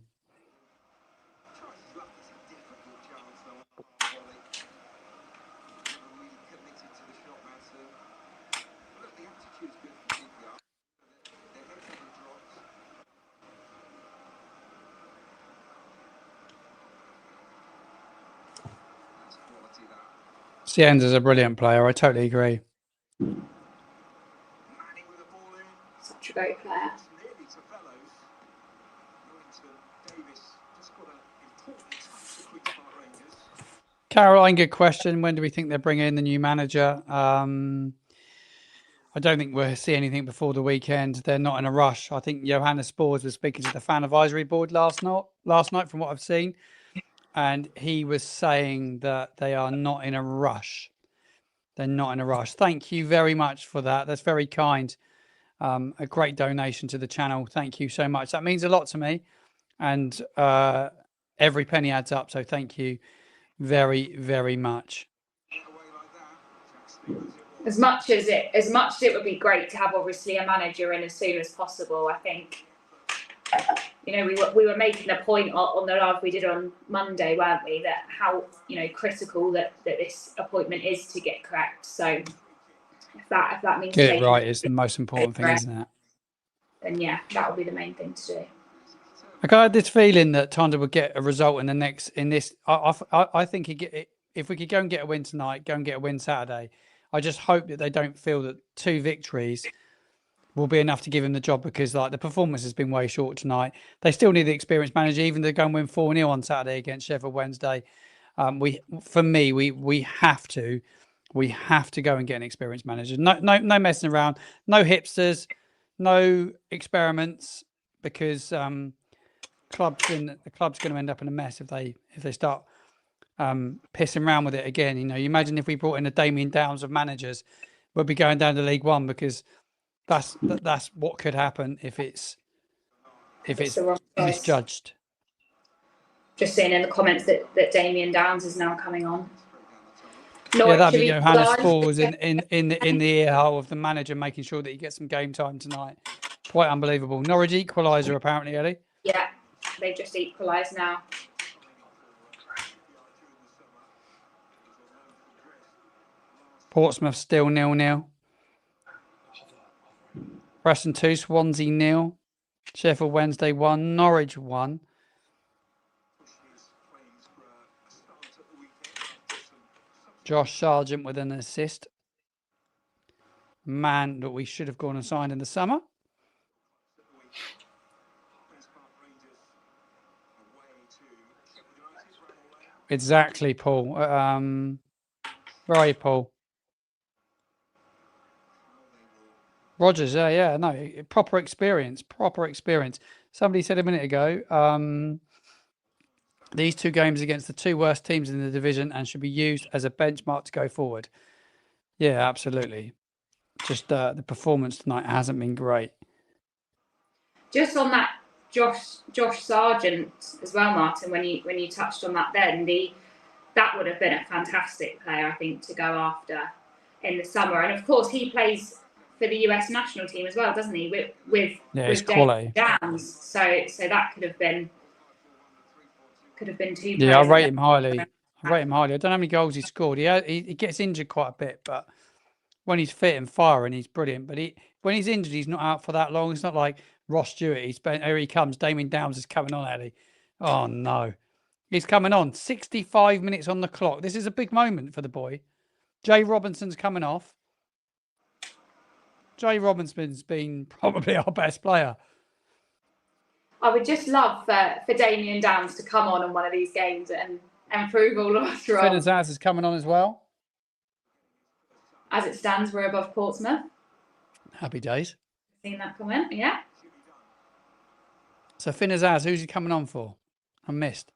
Sienza's a brilliant player. I totally agree. Such a great player. Caroline, good question. When do we think they're bringing in the new manager? I don't think we'll see anything before the weekend. They're not in a rush. I think Johannes Spors was speaking to the fan advisory board last night from what I've seen. And he was saying that they are not in a rush. They're not in a rush. Thank you very much for that. That's very kind. A great donation to the channel. Thank you so much. That means a lot to me. And every penny adds up. So thank you very, very much. As much as it would be great to have obviously a manager in as soon as possible, I think we were making a point on the live we did on Monday, weren't we, that how critical that this appointment is to get correct. So if that means get it right is the most important thing, isn't it? Then yeah, that will be the main thing to do. Like, I had this feeling that Tonda would get a result in this. I think if we could go and get a win tonight, go and get a win Saturday. I just hope that they don't feel that 2 victories will be enough to give him the job, because like the performance has been way short tonight. They still need the experienced manager, even to go and win 4-0 on Saturday against Sheffield Wednesday. We have to go and get an experienced manager. No messing around, no hipsters, no experiments, because the club's going to end up in a mess if they start pissing around with it again. You imagine if we brought in a Damien Downs of managers, we'll be going down to League One, because that's what could happen if it's misjudged. Just seeing in the comments that Damien Downs is now coming on. That'd be Johannes Spors in the ear hole of the manager, making sure that he gets some game time tonight. Quite unbelievable. Norwich equaliser apparently, Ellie. Yeah, they've just equalised now. Portsmouth still 0-0. Preston 2, Swansea 0. Sheffield Wednesday 1, Norwich 1. Josh Sargent with an assist. Man that we should have gone and signed in the summer. Exactly, Paul. Where are you, Paul? Rogers, yeah, no, proper experience. Somebody said a minute ago, these 2 games against the 2 worst teams in the division and should be used as a benchmark to go forward. Yeah, absolutely. Just the performance tonight hasn't been great. Just on that, Josh Sargent as well, Martin. When you touched on that, that would have been a fantastic player, I think, to go after in the summer. And of course, he plays for the US national team as well, doesn't he? With quality. Downs. So that could have been 2 players. Yeah, I rate him highly. I don't know how many goals he scored. He gets injured quite a bit, but when he's fit and firing, he's brilliant. But when he's injured, he's not out for that long. It's not like Ross Stewart. Here he comes. Damien Downs is coming on, Eddie. Oh, no. He's coming on. 65 minutes on the clock. This is a big moment for the boy. Jay Robinson's coming off. Jay Robinson's been probably our best player. I would just love for Damien Downs to come on one of these games and prove all of us wrong. Finn Azaz is coming on as well. As it stands, we're above Portsmouth. Happy days. Seen that comment, yeah. So Finn Azaz, who's he coming on for? I missed.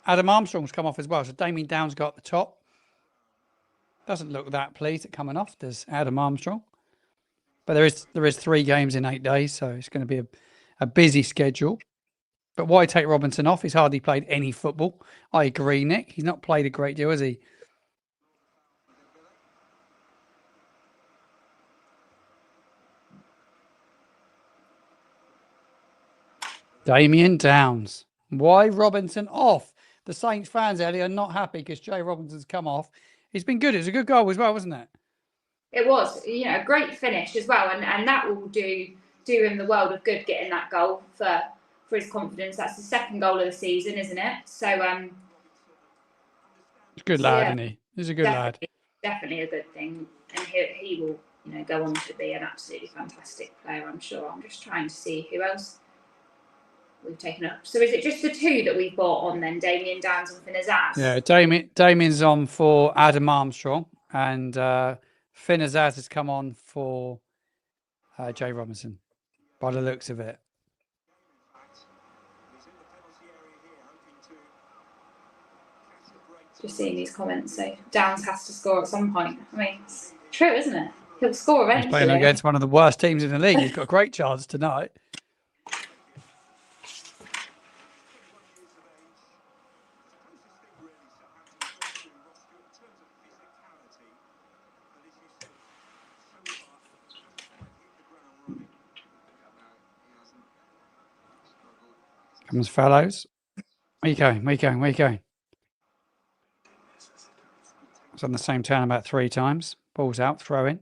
Adam Armstrong's come off as well. So Damien Downs got the top. Doesn't look that pleased at coming off, does Adam Armstrong? But there is 3 games in 8 days, so it's going to be a busy schedule. But why take Robinson off? He's hardly played any football. I agree, Nick. He's not played a great deal, has he? Damien Downs. Why Robinson off? The Saints fans, Ellie, are not happy because Jay Robinson's come off. He's been good. It was a good goal as well, wasn't it? It was, a great finish as well, and that will do him the world of good getting that goal for his confidence. That's the 2nd goal of the season, isn't it? So he's a good lad, isn't he? He's a good lad. Definitely a good thing, and he will, go on to be an absolutely fantastic player, I'm sure. I'm just trying to see who else we've taken up. So is it just the 2 that we've bought on then, Damien Downs and Finn Azaz? Yeah, Damien's on for Adam Armstrong, and Finn Azaz has come on for Jay Robinson, by the looks of it. Just seeing these comments say Downs has to score at some point. I mean, it's true, isn't it? He'll score eventually. He's playing against one of the worst teams in the league. He's got a great chance tonight. Comes Fellows. Where you going? It's on the same turn about 3 times. Ball's out, throw in.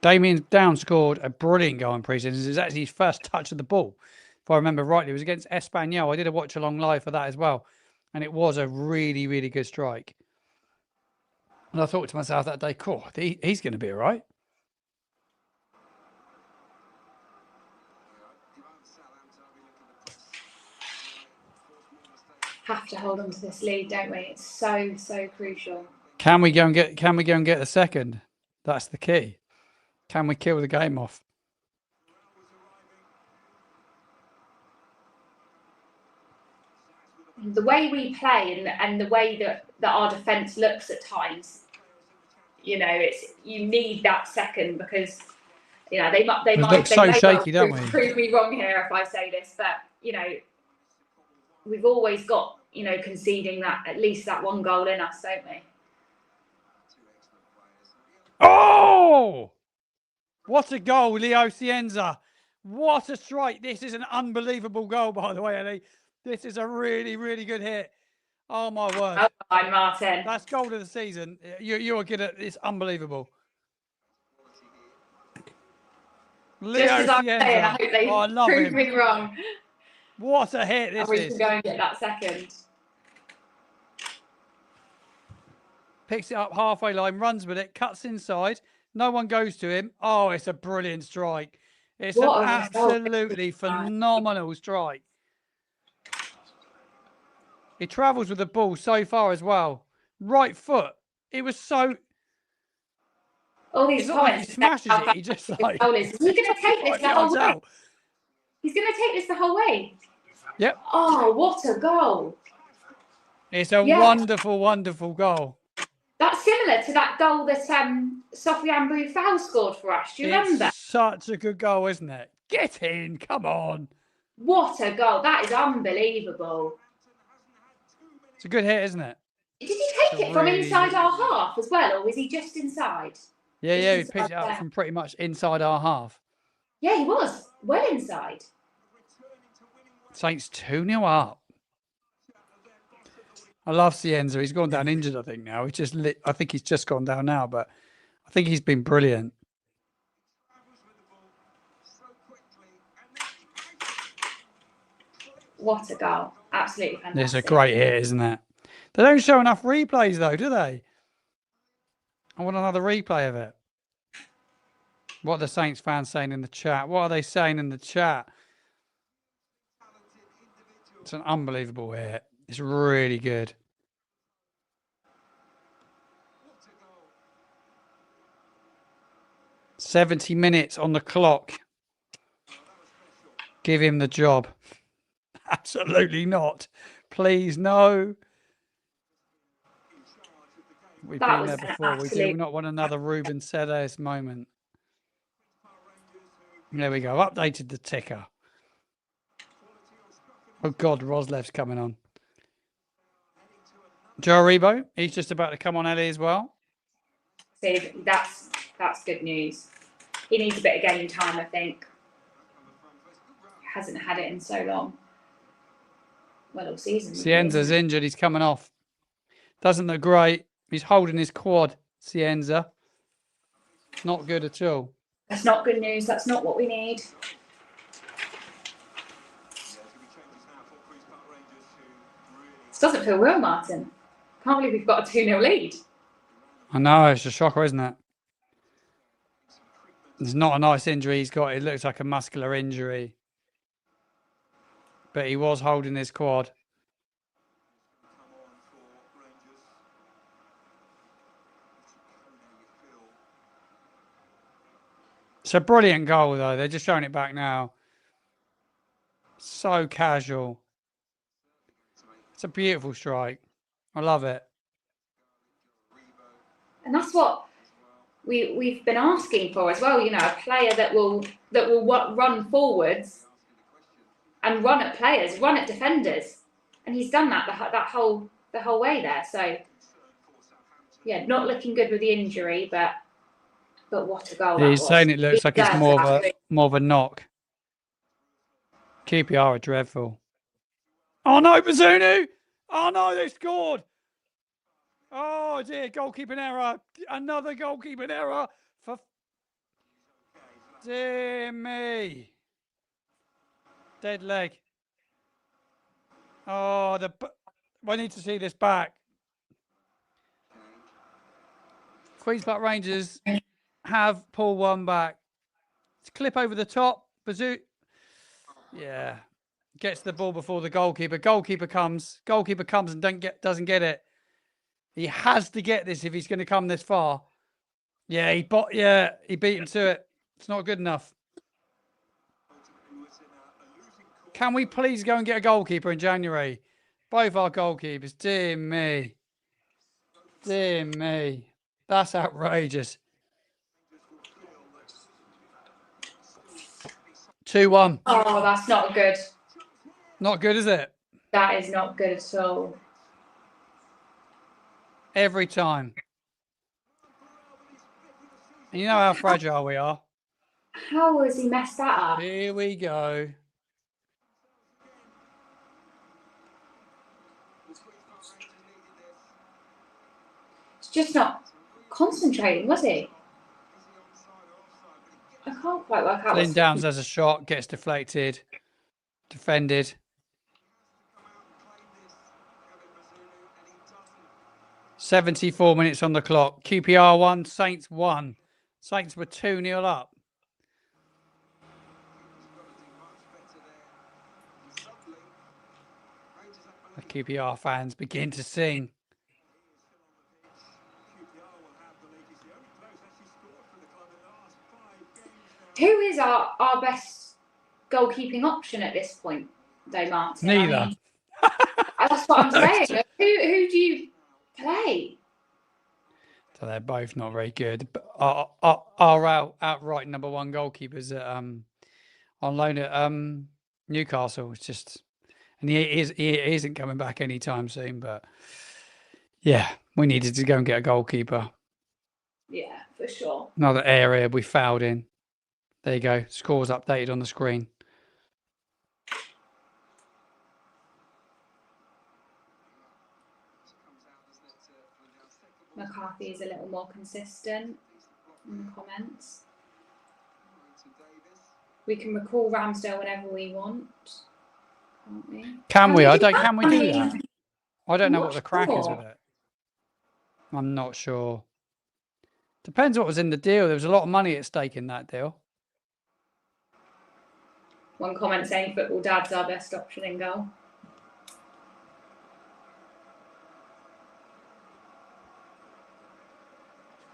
Damien Downs scored a brilliant goal in pre-season. It was actually his first touch of the ball. If I remember rightly, it was against Espanyol. I did a watch-along live for that as well. And it was a really, really good strike. And I thought to myself that day, cool, he's going to be all right. Have to hold on to this lead, don't we? It's so crucial. Can we go and get the second? That's the key. Can we kill the game off? The way we play and the way that our defence looks at times, you need that second because they look so shaky, don't we? Prove me wrong here if I say this, but we've always got conceding that at least that 1 goal in us, don't we? Oh! What a goal, Leo Cienza. What a strike. This is an unbelievable goal, by the way, Ellie. This is a really, really good hit. Oh, my word. Oh, hi, Martin. That's goal of the season. You are good at it's unbelievable. Leo Just as I'm Cienza. saying, I hope they prove me wrong. What a hit this is. We can go and get that second. Picks it up halfway line, runs with it, cuts inside. No one goes to him. Oh, it's a brilliant strike. It's What an a result. absolutely phenomenal strike. He travels with the ball so far as well. Right foot. It was so... All these It's not like he comments. smashes it. He just like... Is he going to take this the whole way? He's going to take this the whole way. Yep. Oh, what a goal. It's a wonderful, wonderful goal. That's similar to that goal that Sofiane Boufal scored for us. Do you remember? It's such a good goal, isn't it? Get in. Come on. What a goal. That is unbelievable. It's a good hit, isn't it? Did he take it from inside our half as well, or was he just inside? Yeah, he picked it up from pretty much inside our half. Yeah, he was. Well inside. Saints 2-0 up. I love Cienza. He's gone down injured, I think, now. I think he's just gone down now, but I think he's been brilliant. What a goal. Absolutely fantastic. It's a great hit, isn't it? They don't show enough replays, though, do they? I want another replay of it. What are the Saints fans saying in the chat? What are they saying in the chat? It's an unbelievable hit. It's really good. "70 minutes on the clock. Give him the job." Absolutely not. Please, no. We've been there before. We do not want another Ruben Cedes moment. There we go. Updated the ticker. Oh, God, Roslev's coming on. Joe Aribo, he's just about to come on, Ellie, as well. See, that's good news. He needs a bit of game time, I think. Hasn't had it in so long. Well, all season. Cienza's injured. He's coming off. Doesn't look great. He's holding his quad, Cienza. Not good at all. That's not good news. That's not what we need. This doesn't feel real, Martin. Can't believe we've got a 2-0 lead. I know. It's a shocker, isn't it? It's not a nice injury he's got. It looks like a muscular injury. But he was holding his quad. It's a brilliant goal, though. They're just showing it back now. So casual. It's a beautiful strike. I love it. And that's what we've been asking for as well. You know, a player that will run forwards and run at players, run at defenders, and he's done that the whole way there. So yeah, not looking good with the injury, but what a goal! He's saying it looks like it's more of a knock. QPR are dreadful. Oh no, Bazunu! Oh no, they scored! Oh dear, goalkeeping error. Another goalkeeping error for... Dear me. Dead leg. Oh, I need to see this back. Queen's Park Rangers have pulled one back. It's a clip over the top. Bazoo. Yeah. Gets the ball before the goalkeeper. Goalkeeper comes and doesn't get it. He has to get this if he's going to come this far. Yeah, he beat him to it. It's not good enough. Can we please go and get a goalkeeper in January? Both our goalkeepers. Dear me. Dear me. That's outrageous. 2-1. Oh, that's not good. Not good, is it? That is not good at all. Every time. And you know how fragile we are. How has he messed that up? Here we go. It's just not concentrating, was he? I can't quite work out. Lynn Downs has a shot, gets deflected, defended. "74 minutes on the clock. QPR 1, Saints 1. Saints were 2-0 up. The QPR fans begin to sing. Who is our best goalkeeping option at this point, though, Martin? Neither. I mean, that's what I'm saying. Who do you play? So they're both not very good. But our outright number one goalkeepers at, on loan at Newcastle. It's just, and he isn't coming back anytime soon. But yeah, we needed to go and get a goalkeeper. Yeah, for sure. Another area we fouled in. There you go. Scores updated on the screen. McCarthy is a little more consistent in the comments. We can recall Ramsdale whenever we want, can't we? Can we? Can we do that? I don't know I'm what the not crack is sure. with it. I'm not sure. Depends what was in the deal. There was a lot of money at stake in that deal. One comment saying football dad's our best option in goal.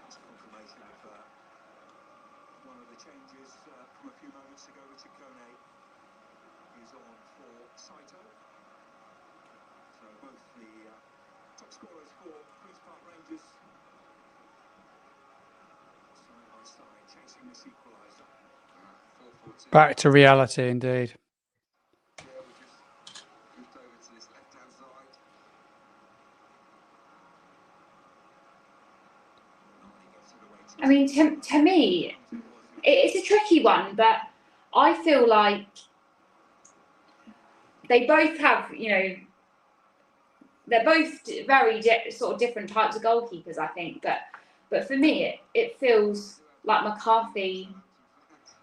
That's confirmation of one of the changes from a few moments ago. Richard Kone is on for Saito. So both the top scorers for Queen's Park Rangers side by side, chasing this equaliser. 4-4-2. Back to reality, indeed. Yeah, we just moved over to this left-hand side. I mean, to me, it's a tricky one, but I feel like they both have, they're both very sort of different types of goalkeepers, I think. But for me, it feels like McCarthy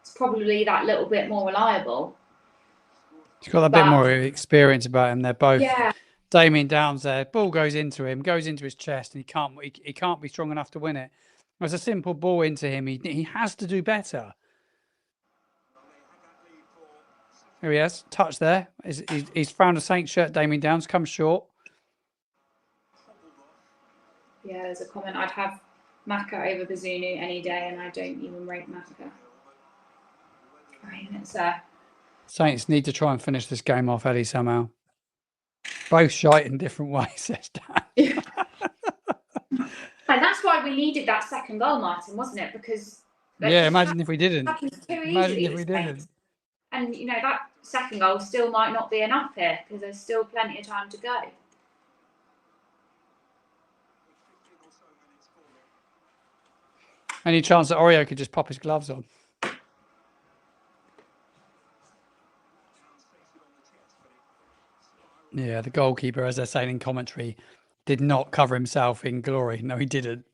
is probably that little bit more reliable. He's got a bit more experience about him. They're both. Yeah. Damien Downs there. Ball goes into him, goes into his chest, and he can't be strong enough to win it. It's a simple ball into him. He has to do better. Here he is. Touch there. He's found a Saints shirt. Damien Downs comes short. Yeah, there's a comment. I'd have Maka over Bazunu any day, and I don't even rate Maka. Right, it's Saints need to try and finish this game off, Eddie, somehow. Both shite in different ways, says Dan. And that's why we needed that second goal, Martin, wasn't it? Because yeah, imagine if we didn't. Imagine if we didn't. And that second goal still might not be enough here because there's still plenty of time to go. Any chance that Oreo could just pop his gloves on? Yeah, the goalkeeper, as they're saying in commentary, did not cover himself in glory. No, he didn't.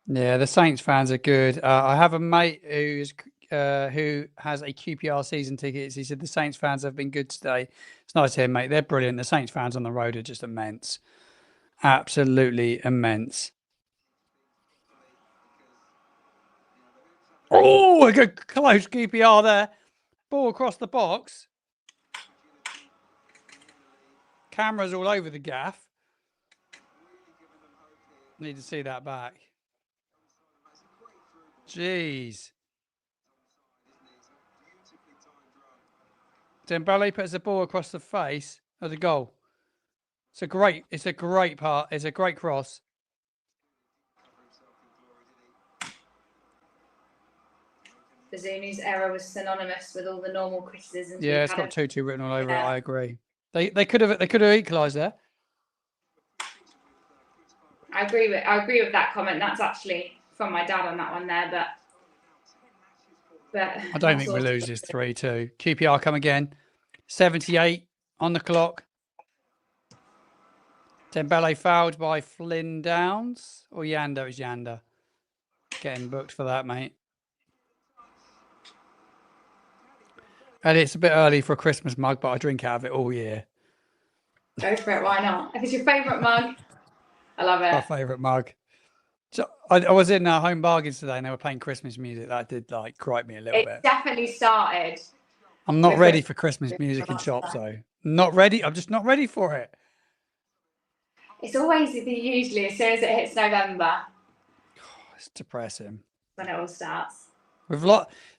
Yeah, the Saints fans are good. I have a mate who has a QPR season tickets. He said the Saints fans have been good today. It's nice to hear, mate. They're brilliant. The Saints fans on the road are just immense. Absolutely immense. Oh, a good close QPR there. Ball across the box. Cameras all over the gaff. Need to see that back. Jeez. Dembele puts the ball across the face of the goal. It's a great part. It's a great cross. Bazunu's error was synonymous with all the normal criticisms. Yeah, it's got 2-2 written all over it. I agree. They could have equalised there. I agree with that comment. That's actually from my dad on that one there, but I don't think we lose this 3-2. QPR come again. 78 on the clock. Dembele fouled by Flynn Downs or Yanda. It was Yanda. Getting booked for that, mate. And it's a bit early for a Christmas mug, but I drink out of it all year. Go for it. Why not? If it's your favourite mug, I love it. My favourite mug. So I was in Home Bargains today and they were playing Christmas music. That did like gripe me a little It bit. definitely started. I'm not with ready it. for Christmas music in shops, though. Not ready. I'm just not ready for it. It's always usually as soon as it hits November It's depressing. when it all starts.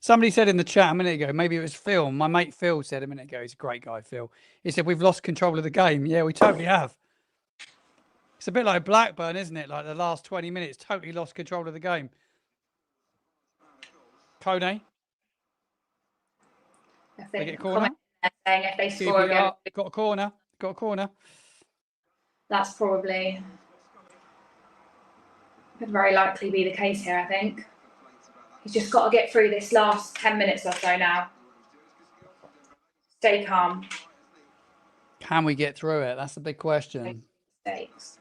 Somebody said in the chat a minute ago, maybe it was Phil. My mate Phil said a minute ago, he's a great guy, Phil. He said, we've lost control of the game. Yeah, we totally have. It's a bit like Blackburn, isn't it? Like the last 20 minutes, totally lost control of the game. Kone? They get a corner. Saying if they score again, got a corner. Got a corner. That's probably could very likely be the case here, I think. He's just got to get through this last 10 minutes or so now. Stay calm. Can we get through it? That's the big question. Mistakes.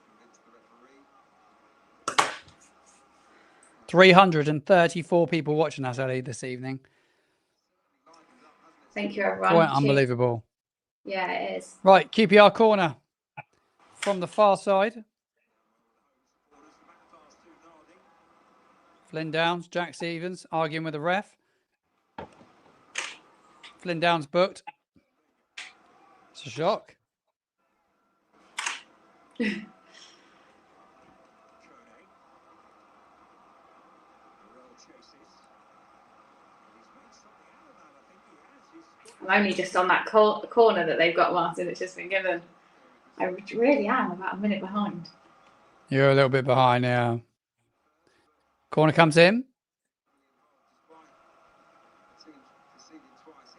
334 people watching us, Ellie, this evening. Thank you, everyone. Quite unbelievable. Yeah, it is. Right, QPR corner from the far side. Flynn Downs, Jack Stevens arguing with the ref. Flynn Downs booked. It's a shock. I'm only just on that corner that they've got, Martin. It's just been given. I really am about a minute behind. You're a little bit behind now. Corner comes in.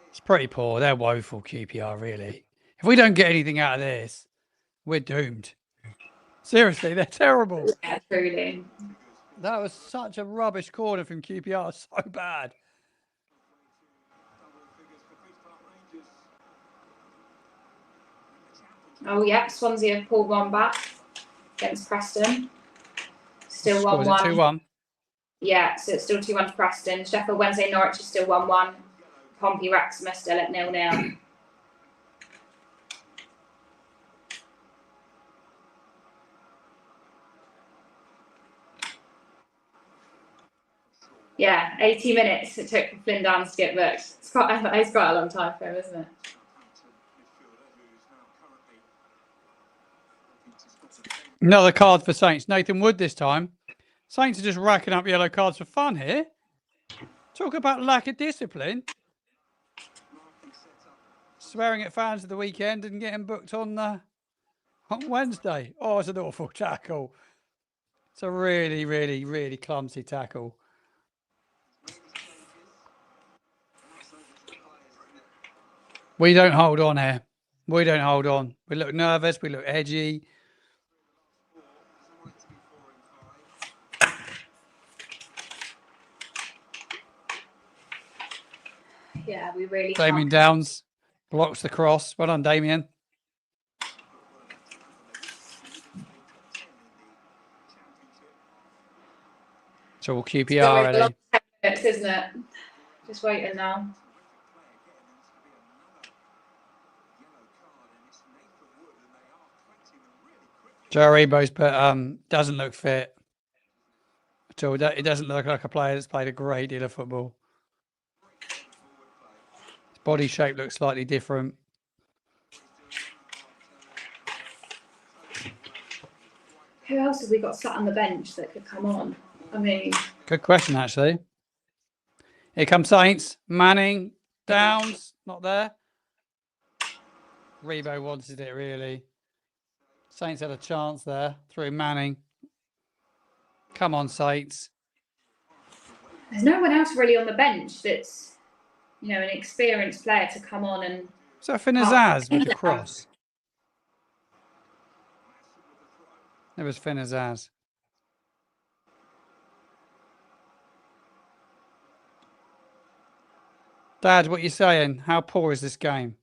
It's pretty poor. They're woeful, QPR, really. If we don't get anything out of this, we're doomed. Seriously, they're terrible. Yeah, truly. That was such a rubbish corner from QPR. So bad. Oh, yeah. Swansea have pulled one back against Preston. Still 1-1. 2-1. Yeah, so it's still 2-1 to Preston. Sheffield Wednesday Norwich is still 1-1. Pompey Wrexham are still at 0-0. Yeah, 80 minutes it took for Flynn Downs to get booked. It's quite a long time for him, isn't it? Another card for Saints. Nathan Wood this time. Saints are just racking up yellow cards for fun here. Talk about lack of discipline. Swearing at fans at the weekend and getting booked on Wednesday. Oh, it's an awful tackle. It's a really, really, really clumsy tackle. We don't hold on here. We don't hold on. We look nervous. We look edgy. Yeah, we really Damien Downs blocks the cross. Well done, Damien. So we'll QPR ready. 10 minutes, isn't it? Just waiting now. Joe Rebo's doesn't look fit at all. It doesn't look like a player that's played a great deal of football. His body shape looks slightly different. Who else have we got sat on the bench that could come on? I mean... Good question, actually. Here comes Saints. Manning, Downs, not there. Rebo wanted it, really. Saints had a chance there through Manning. Come on, Saints. There's no one else really on the bench that's, you know, an experienced player to come on and... So Finazaz with the cross. It was Finazaz. Dad, what are you saying? How poor is this game?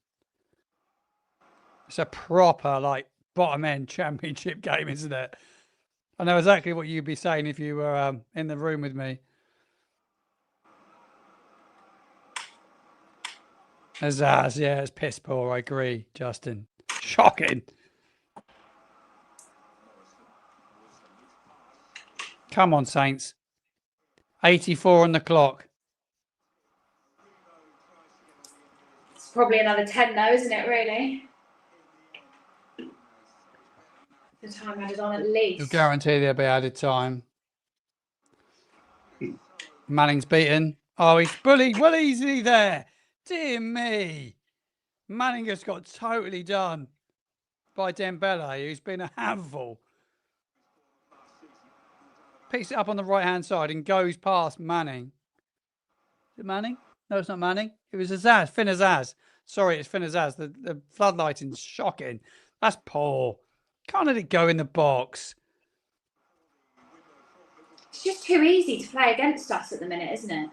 It's a proper, like, bottom-end championship game, isn't it? I know exactly what you'd be saying if you were in the room with me. Azaz, yeah, it's piss poor, I agree, Justin. Shocking. Come on, Saints. 84 on the clock. It's probably another 10 though, isn't it, really? The time added on at least. You'll guarantee there'll be added time. Manning's beaten. Oh, he's bullied. Well, easy there. Dear me. Manning just got totally done by Dembele, who's been a handful. Picks it up on the right-hand side and goes past Manning. Is it Manning? No, it's not Manning. It was Azaz, Finn Azaz. Sorry, it's Finn Azaz. The floodlighting's shocking. That's poor. Can't let it go in the box. It's just too easy to play against us at the minute, isn't it?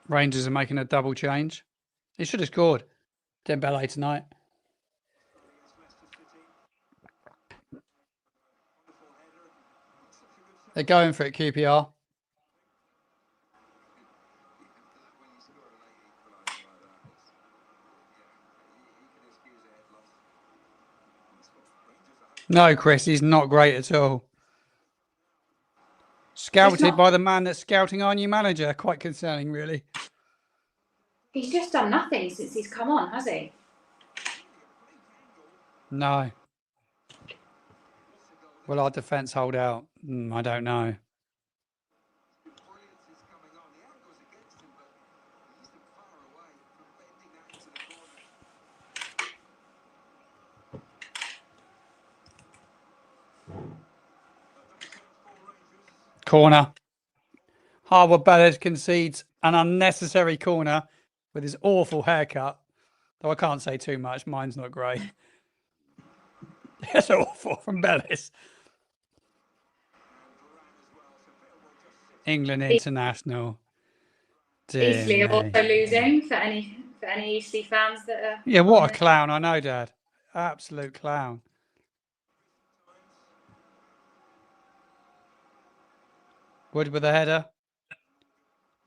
Rangers are making a double change. He should have scored. Dembele tonight. They're going for it, QPR. No, Chris, he's not great at all. Scouted by the man that's scouting our new manager. Quite concerning, really. He's just done nothing since he's come on, has he? No. Will our defence hold out? I don't know. Corner. Harwood Bellis concedes an unnecessary corner with his awful haircut. Though I can't say too much. Mine's not great. It's awful from Bellis. England international. Eastleigh are also losing for any Eastleigh fans that are. Yeah, what a clown! I know, Dad. Absolute clown. Wood with a header.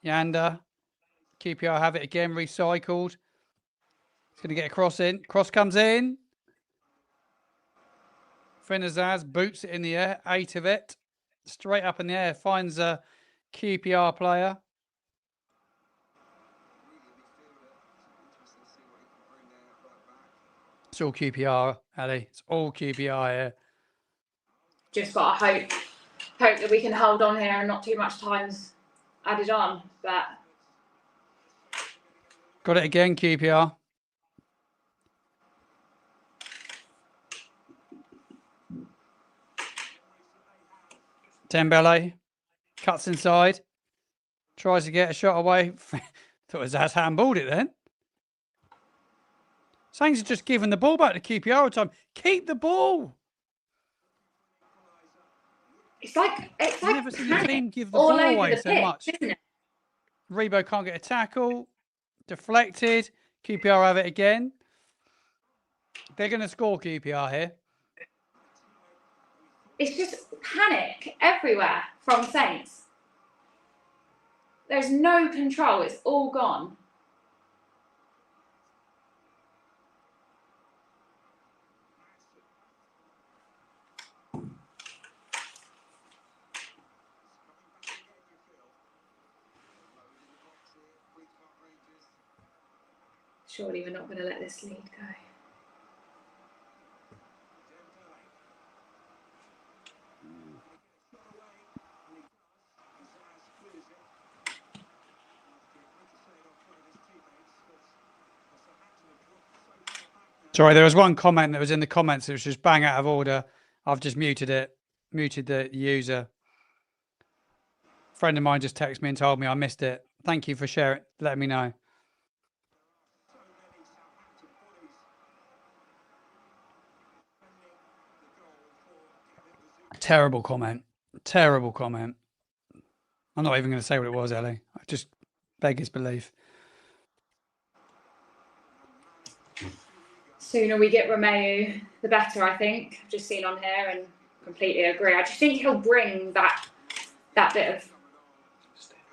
Yanda. QPR have it again, recycled. It's going to get a cross in. Cross comes in. Finazaz boots it in the air. 8 of it. Straight up in the air. Finds a QPR player. It's all QPR, Ali. It's all QPR here. Just got to hope that we can hold on here and not too much time's added on. But got it again, QPR. Dembele cuts inside, tries to get a shot away. Thought Azaz handballed it then. Saints are just giving the ball back to QPR all the time. Keep the ball. It's like never seen a team give the ball away so much. Isn't it? Rebo can't get a tackle. Deflected. QPR have it again. They're going to score, QPR here. It's just panic everywhere from Saints. There's no control. It's all gone. Surely we're not going to let this lead go. Sorry, there was one comment that was in the comments that was just bang out of order. I've just muted it, muted the user. A friend of mine just texted me and told me I missed it. Thank you for sharing, letting me know. Terrible comment. Terrible comment. I'm not even going to say what it was, Ellie. I just beg his belief. Sooner we get Romeu, the better, I think. I've just seen on here and completely agree. I just think he'll bring that bit of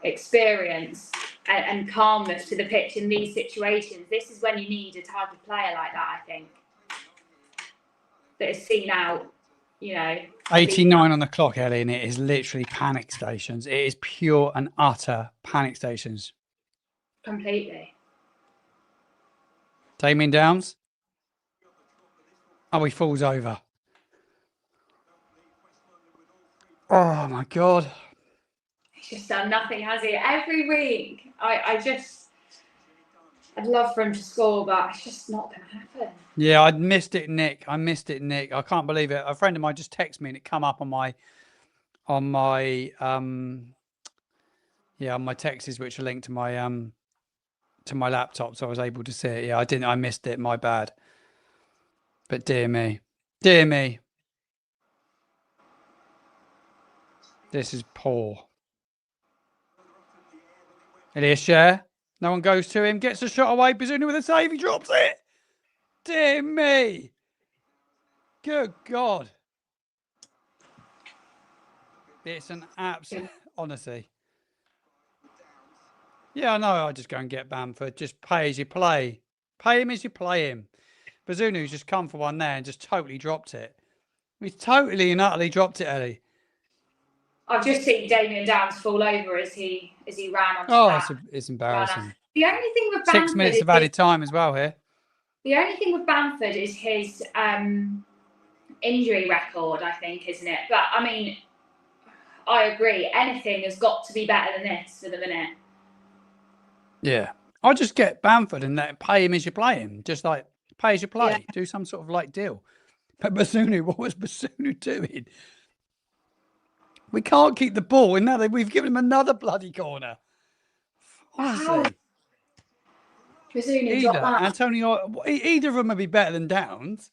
experience and calmness to the pitch in these situations. This is when you need a type of player like that, I think, that is seen out you know. 89 on the clock, Ellie, and it is literally panic stations. It is pure and utter panic stations. Completely. Damien Downs. Oh, he falls over. Oh, my God. He's just done nothing, has he? Every week, I'd love for him to score, but it's just not going to happen. Yeah, I missed it, Nick. I can't believe it. A friend of mine just texted me and it come up on my on my texts, which are linked to my laptop, so I was able to see it. Yeah, I missed it. My bad. But dear me, this is poor. Elias Share. No one goes to him. Gets a shot away. Bazunu with a save. He drops it. Dear me. Good God. It's an absolute, honestly. Yeah, I know. I just go and get Bamford. Just pay as you play. Pay him as you play him. Bazunu's just come for one there and just totally dropped it. He's totally and utterly dropped it, Ellie. I've just seen Damien Downs fall over as he ran onto that. It's embarrassing. The only thing with Bamford 6 minutes of added time as well here. The only thing with Bamford is his injury record, I think, isn't it? But I mean, I agree. Anything has got to be better than this for the minute. Yeah, I just get Bamford and pay him as you play him. Just like pay as you play. Yeah. Do some sort of like deal. But Bazunu, what was Bazunu doing? We can't keep the ball, and now we've given him another bloody corner. Honestly. Bazunu Antonio, either of them would be better than Downs.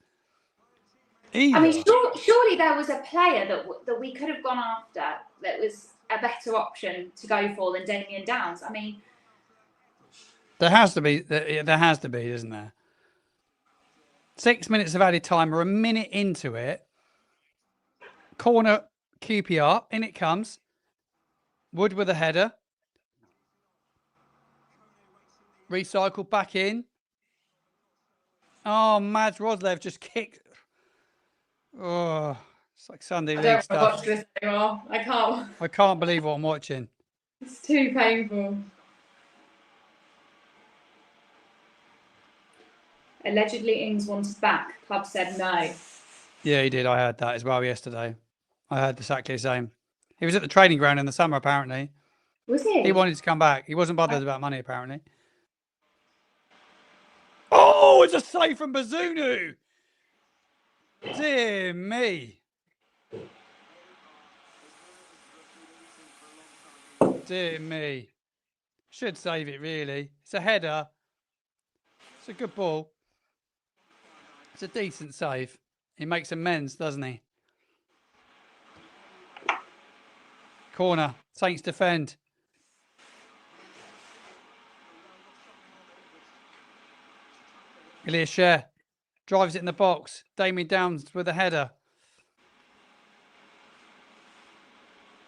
Either. I mean, surely there was a player that we could have gone after that was a better option to go for than Damien Downs. I mean, there has to be, isn't there? 6 minutes of added time. We're a minute into it. Corner QPR, in it comes. Wood with a header. Recycle back in. Oh, Mads Roslev just kicked. Oh, it's like Sunday League stuff. I don't want to watch this anymore. I can't. I can't believe what I'm watching. It's too painful. Allegedly, Ings wanted back. Club said no. Yeah, he did. I heard that as well yesterday. I heard exactly the same. He was at the training ground in the summer, apparently. Was he? He wanted to come back. He wasn't bothered about money, apparently. Oh, it's a save from Bazunu. Dear me. Dear me. Should save it, really. It's a header. It's a good ball. It's a decent save. He makes amends, doesn't he? Corner. Saints defend. Elias Share drives it in the box. Damien Downs with a header.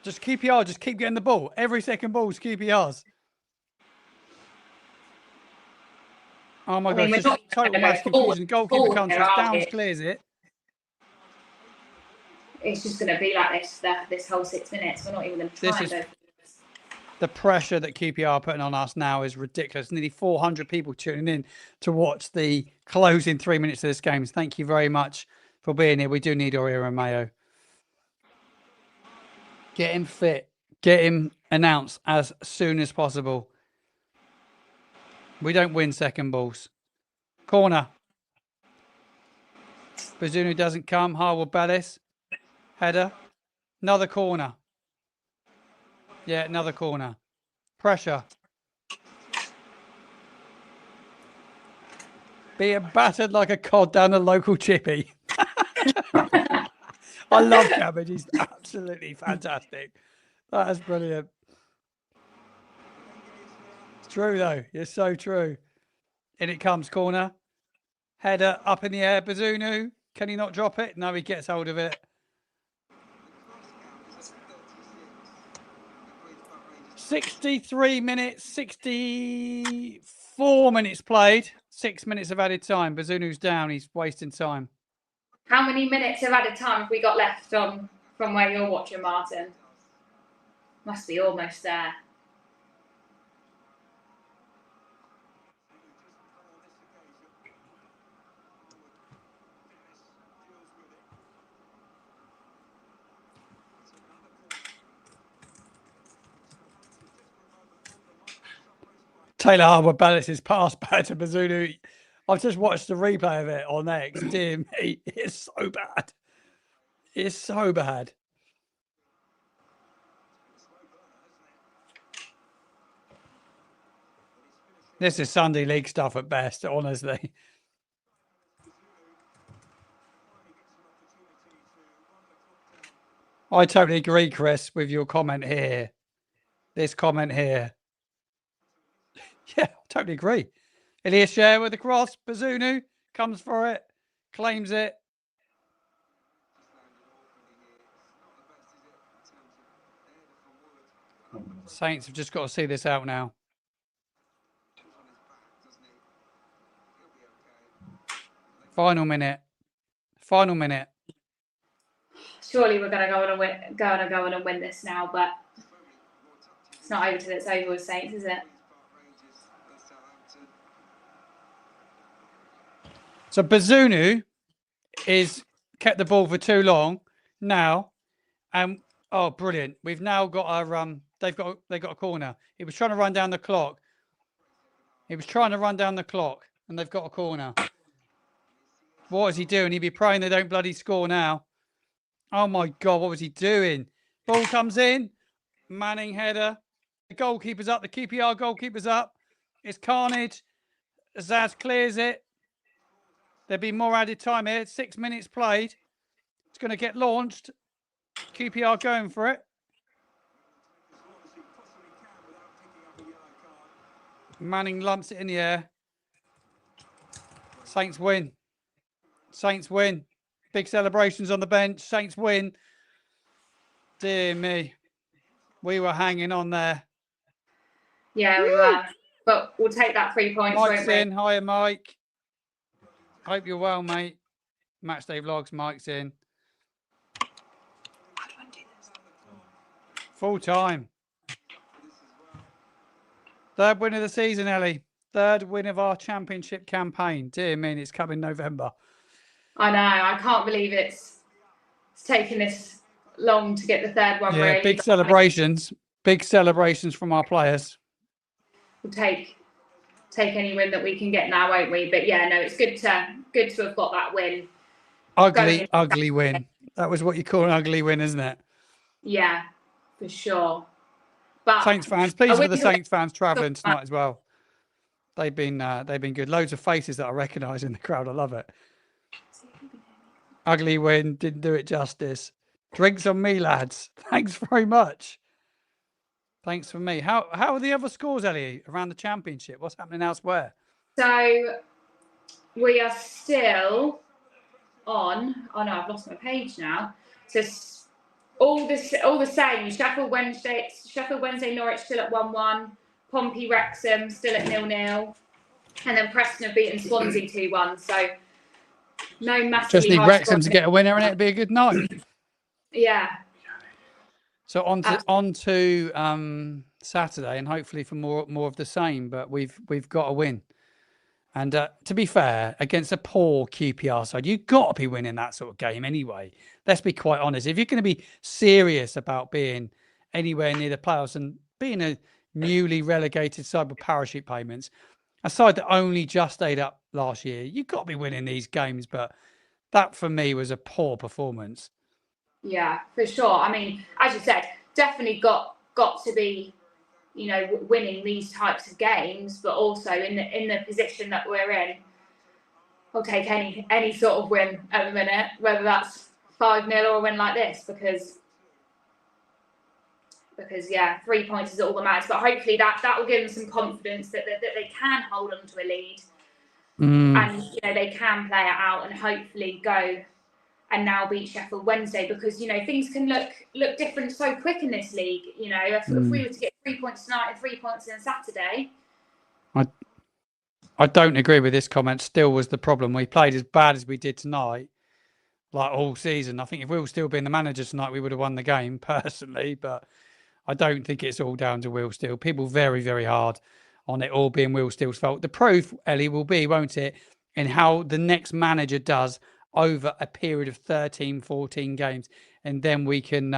Just QPR, just keep getting the ball. Every second ball is QPR's. Oh my God, just total mass confusion. Goalkeeper comes, Downs clears it. It's just going to be like this whole 6 minutes. We're not even going to try. The pressure that QPR are putting on us now is ridiculous. Nearly 400 people tuning in to watch the closing 3 minutes of this game. Thank you very much for being here. We do need Aurier and Mayo. Get him fit. Get him announced as soon as possible. We don't win second balls. Corner. Bazunu doesn't come. Harwood Bellis. Header. Another corner. Yeah, another corner. Pressure. Being battered like a cod down the local chippy. I love Cabbage. He's absolutely fantastic. That is brilliant. It's true, though. It's so true. In it comes, corner. Header up in the air. Bazunu. Can he not drop it? No, he gets hold of it. 63 minutes, 64 minutes played. 6 minutes of added time. Bazunu's down. He's wasting time. How many minutes of added time have we got left on from where you're watching, Martin? Must be almost there. Taylor Harwood-Bellis's pass back to Bazunu. I've just watched the replay of it on X. Dear me, it's so bad. It's so bad. This is Sunday League stuff at best, honestly. I totally agree, Chris, with your comment here. This comment here. Yeah, I totally agree. Elias Share with the cross. Bazunu comes for it, claims it. Saints have just got to see this out now. Final minute. Final minute. Surely we're going to go on and win this now, but it's not over till it's over with Saints, is it? So Bazunu is kept the ball for too long now, and oh, brilliant! We've now got our They've got a corner. He was trying to run down the clock. And they've got a corner. What is he doing? He'd be praying they don't bloody score now. Oh my God, what was he doing? Ball comes in. Manning header. The goalkeeper's up. The QPR goalkeeper's up. It's carnage. Zaz clears it. There'll be more added time here. 6 minutes played. It's going to get launched. QPR going for it. Manning lumps it in the air. Saints win. Saints win. Big celebrations on the bench. Saints win. Dear me. We were hanging on there. Yeah, we were. But we'll take that 3 points, Mike's won't we? in. Hiya, Mike. Hope you're well, mate. Matchday Vlogs, Mike's in. How do I do this? Full time. Third win of the season, Ellie. Third win of our championship campaign. Dear me, it's coming November. I know. I can't believe it's taken this long to get the third one. Yeah, really. big celebrations. Big celebrations from our players. We'll take any win that we can get now, won't we? But yeah, no, it's good to have got that win. Ugly win. That was what you call an ugly win, isn't it? Yeah, for sure. But Saints fans, pleased with the Saints fans travelling tonight as well. They've been good. Loads of faces that I recognise in the crowd. I love it. Ugly win, didn't do it justice. Drinks on me, lads. Thanks very much. Thanks for me. How are the other scores, Ellie, around the championship? What's happening elsewhere? So we are still on. Oh no, I've lost my page now. So all the same. Sheffield Wednesday, Norwich still at 1-1. Pompey, Wrexham still at 0-0, and then Preston have beaten Swansea 2-1. So no massive. Just need Wrexham to get a winner, and it'd be a good night. Yeah. So on to Saturday, and hopefully for more of the same. But we've got a win, and to be fair, against a poor QPR side, you've got to be winning that sort of game anyway. Let's be quite honest. If you're going to be serious about being anywhere near the playoffs and being a newly relegated side with parachute payments, a side that only just stayed up last year, you've got to be winning these games. But that for me was a poor performance. Yeah, for sure. I mean, as you said, definitely got to be, winning these types of games, but also in the position that we're in, I'll take any sort of win at the minute, whether that's 5-0 or a win like this, because yeah, 3 points is all that matters. But hopefully that will give them some confidence that they can hold on to a lead, and they can play it out and hopefully go and now beat Sheffield Wednesday, because things can look different so quick in this league. If we were to get 3 points tonight and 3 points on Saturday. I don't agree with this comment. Still was the problem. We played as bad as we did tonight. like all season. I think if Will Steele been the manager tonight, we would have won the game personally, but I don't think it's all down to Will Steele. People very, very hard on it all being Will Steele's fault. The proof, Ellie, will be, won't it, in how the next manager does over a period of 13, 14 games. And then we can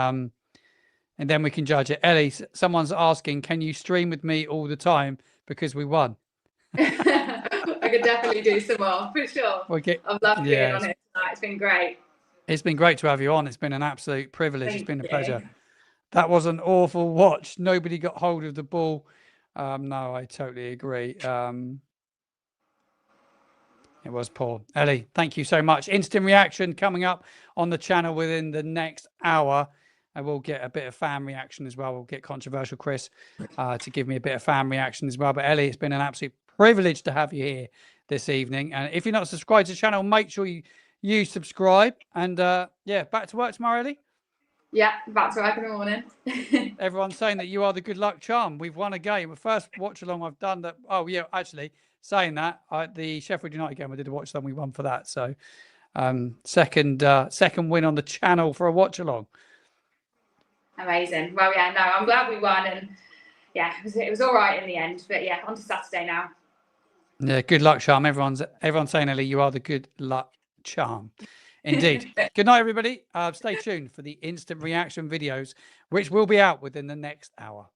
judge it. Ellie, someone's asking, can you stream with me all the time because we won? I could definitely do some more, for sure. I've loved being on it tonight. It's been great. It's been great to have you on. It's been an absolute privilege. It's been a pleasure. Thank you. That was an awful watch. Nobody got hold of the ball. No, I totally agree. It was poor. Ellie, thank you so much. Instant reaction coming up on the channel within the next hour. I will get a bit of fan reaction as well. We'll get Controversial Chris to give me a bit of fan reaction as well. But Ellie, it's been an absolute privilege to have you here this evening. And if you're not subscribed to the channel, make sure you subscribe. And yeah, back to work tomorrow, Ellie. Yeah, back to work in the morning. Everyone's saying that you are the good luck charm. We've won a game. The first watch along I've done that. Oh yeah, actually saying that the Sheffield United game, I did a watch along. We won for that. So second win on the channel for a watch along. Amazing. Well, yeah, no, I'm glad we won, and yeah, it was all right in the end. But yeah, on to Saturday now. Yeah, good luck charm. Everyone's saying, Ellie, you are the good luck charm. Indeed. Good night, everybody. Stay tuned for the instant reaction videos, which will be out within the next hour.